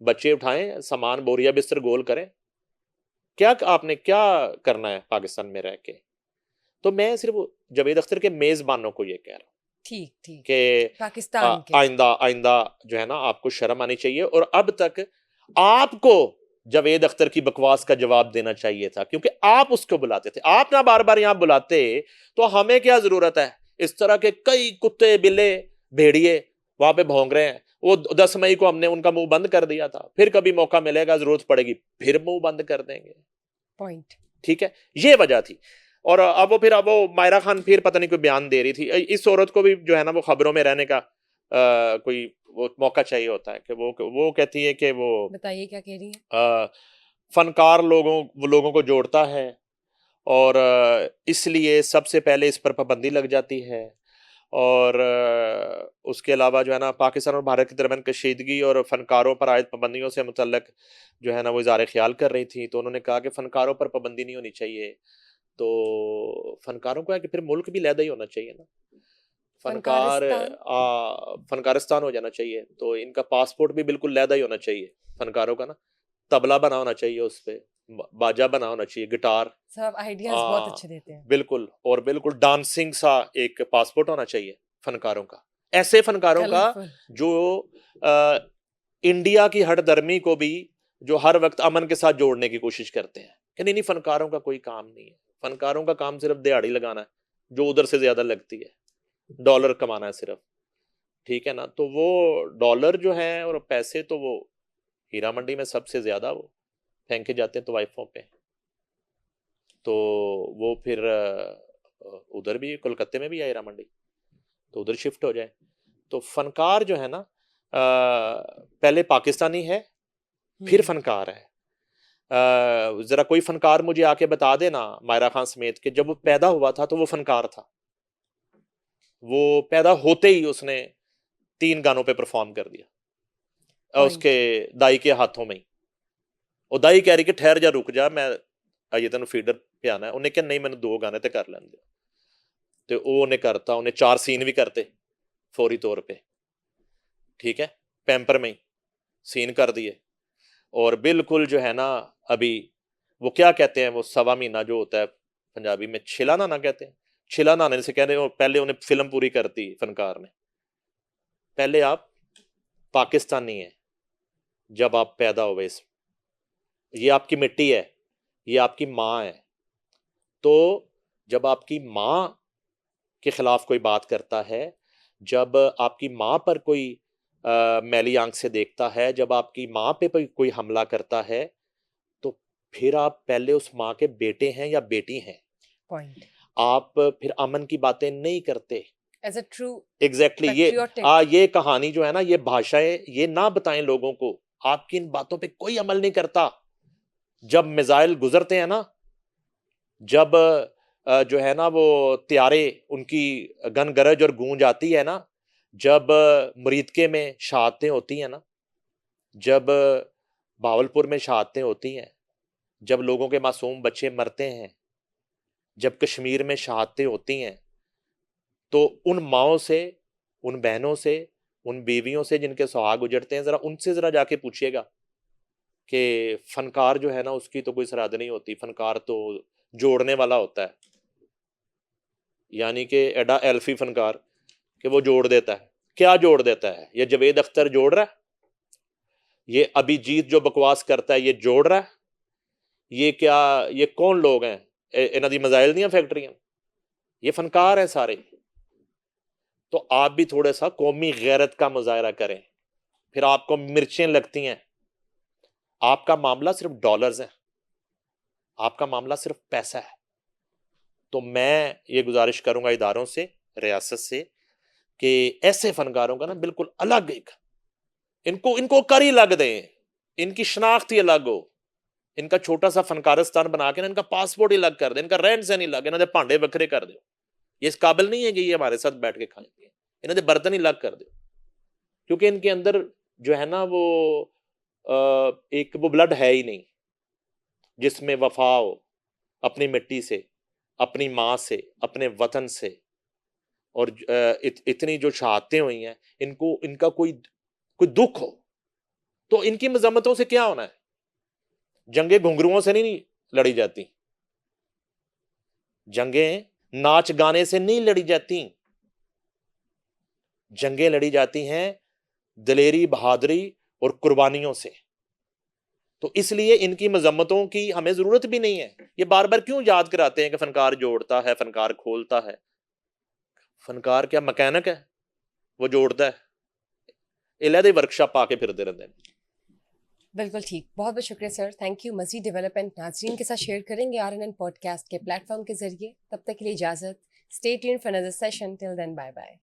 बच्चे उठाएं, सामान बोरिया बिस्तर गोल करें। क्या आपने क्या करना है पाकिस्तान में रह के? तो मैं सिर्फ जावेद अख्तर के मेजबानों को ये कह रहा हूं ठीक ठीक कि पाकिस्तान के आइंदा आइंदा जो है ना आपको शर्म आनी चाहिए, और अब तक आपको जावेद अख्तर की बकवास का जवाब देना चाहिए था, क्योंकि आप उसको बुलाते थे। आप ना बार बार यहां बुलाते तो हमें क्या जरूरत है? इस तरह के कई कुत्ते बिल्ले भेड़िए वहां पे भौंक रहे हैं। वो 10 मई को हमने उनका मुंह बंद कर दिया था, फिर कभी मौका मिलेगा, जरूरत पड़ेगी फिर मुंह बंद कर देंगे। पॉइंट। ठीक है, ये वजह थी। और अब वो मायरा खान फिर पता नहीं कोई बयान दे रही थी। इस औरत को भी जो है ना वो खबरों में रहने का कोई वो मौका चाहिए होता है कि वो कहती है कि वो बताइए क्या कह रही है। फनकार लोगों को जोड़ता है, और इसलिए सबसे पहले इस पर पाबंदी लग जाती है। और उसके अलावा जो है ना पाकिस्तान और भारत के दरमियान कशीदगी और फनकारों पर आयद पाबंदियों से मुतल्लक जो है ना वो इज़हार ख्याल कर रही थी। तो उन्होंने कहा कि फनकारों पर पाबंदी नहीं होनी चाहिए, तो फनकारों को है कि फिर मुल्क भी लहदा ही होना चाहिए ना, फनकारिस्तान हो जाना चाहिए। तो इनका पासपोर्ट भी बिल्कुल लहदा ही होना चाहिए फनकारों का ना, तबला बना होना चाहिए, उस पे बाजा बना होना चाहिए, गिटार। सब आइडियाज बहुत अच्छे देते हैं। बिल्कुल, और बिल्कुल डांसिंग सा एक पासपोर्ट होना चाहिए फनकारों का, ऐसे फनकारों का जो इंडिया की हठधर्मी को भी जो हर वक्त अमन के साथ जोड़ने की कोशिश करते हैं कि नहीं नहीं फनकारों का कोई काम नहीं है, फनकारों का काम सिर्फ दिहाड़ी लगाना है जो उधर से ज्यादा लगती है, डॉलर कमाना है सिर्फ। ठीक है ना, तो वो डॉलर जो है और पैसे तो वो हीरा मंडी में सबसे ज्यादा वो फेंके जाते हैं तो वाइफों पे। तो वो फिर उधर भी कोलकाता में भी है हीरा मंडी, तो उधर शिफ्ट हो जाए। तो फनकार जो है ना पहले पाकिस्तानी है फिर फनकार है। जरा कोई फनकार मुझे आके बता देना मायरा खान समेत के जब वो पैदा हुआ था तो वो फनकार था, वो पैदा होते ही उसने 3 गानों पे परफॉर्म कर दिया उसके दाई के हाथों में ही। और दाई कह रही कि ठहर जा रुक जा, मैं आइए तेन फीडर पे आना है। उन्हें कहा नहीं मैंने 2 गाने तो कर लेंगे, तो वो उन्हें करता, उन्हें 4 सीन भी करते फौरी तौर पे। ठीक है, पैम्पर में ही सीन कर दिए। और बिल्कुल जो है ना, अभी वो क्या कहते हैं, वो 1.25 महीना जो होता है पंजाबी में छिला नाना कहते हैं, छिला नाने से कहते हैं पहले उन्हें फिल्म पूरी करती फनकार ने। पहले आप पाकिस्तानी हैं जब आप पैदा हुए, इस ये आपकी मिट्टी है, ये आपकी माँ है। तो जब आपकी माँ के खिलाफ कोई बात करता है, जब आपकी माँ पर कोई मैली आंख से देखता है, जब आपकी माँ पे कोई हमला करता है, तो फिर आप पहले उस माँ के बेटे हैं या बेटी हैं। पॉइंट। आप फिर अमन की बातें नहीं करते। As a true exactly patriotic ये कहानी जो है ना, ये भाषाएं ये ना बताएं लोगों को। आपकी इन बातों पे कोई अमल नहीं करता। जब मिसाइल गुजरते हैं ना, जब जो है ना वो त्यारे उनकी गन गरज और गूंज आती है ना, जब मुरीदके में शहादतें होती हैं ना, जब भावलपुर में शहादतें होती हैं, जब लोगों के मासूम बच्चे मरते हैं, जब कश्मीर में शहादतें होती हैं, तो उन माओं से, उन बहनों से, उन बीवियों से जिनके सुहाग उजड़ते हैं, जरा उनसे जरा जाके पूछिएगा कि फनकार जो है ना, उसकी तो कोई सरहद नहीं होती। फनकार तो जोड़ने वाला होता है, यानी कि एडा एल्फी फनकार कि वो जोड़ देता है। क्या जोड़ देता है? ये जवेद अख्तर जोड़ रहा है, ये अभिजीत जो बकवास करता है ये जोड़ रहा है, ये क्या, ये कौन लोग हैं? इन्हां दी मिसाइल दी फैक्ट्रियां, ये फनकार हैं सारे। तो आप भी थोड़ा सा कौमी गैरत का मुजाहरा करें, फिर आपको मिर्चें लगती हैं। आपका मामला सिर्फ डॉलर्स है, आपका मामला सिर्फ पैसा है। तो मैं ये गुजारिश करूंगा इदारों से, रियासत से, कि ऐसे फनकारों का ना बिल्कुल अलग एक इनको कर ही लग दें, इनकी शनाख्त ही अलग हो, इनका छोटा सा फनकारस्तान बना के ना इनका पासपोर्ट ही अलग कर दे, इनका रहन सहन ही अलग, इन्होंने भांडे बखरे कर दो। ये इस काबिल नहीं है कि ये हमारे साथ बैठ के खाएंगे, इन्होंने बर्तन ही अलग कर दो। क्योंकि इनके अंदर जो है ना वो एक वो ब्लड है ही नहीं जिसमें वफा हो अपनी मिट्टी से, अपनी माँ से, अपने वतन से। और इतनी जो शहादतें हुई हैं, इनको इनका कोई दुख हो तो इनकी मजम्मतों से क्या होना है? जंगें घुंघरुओं से नहीं लड़ी जाती, जंगें नाच गाने से नहीं लड़ी जाती, जंगें लड़ी जाती हैं दलेरी, बहादुरी और कुर्बानियों से। तो इसलिए इनकी मजम्मतों की हमें जरूरत भी नहीं है। ये बार बार क्यों याद कराते हैं कि फनकार जोड़ता है, फनकार खोलता है? फनकार क्या मैकेनिक है? वो जोड़ता है, इलाही वर्कशॉप आके फिरते रहते हैं। बिल्कुल ठीक। बहुत बहुत शुक्रिया सर, थैंक यू। मज़ीद डेवलपमेंट नाज़रीन के साथ शेयर करेंगे आरएनएन पॉडकास्ट के प्लेटफॉर्म के जरिए। तब तक के लिए इजाज़त। Stay tuned for another session. Till then, bye bye.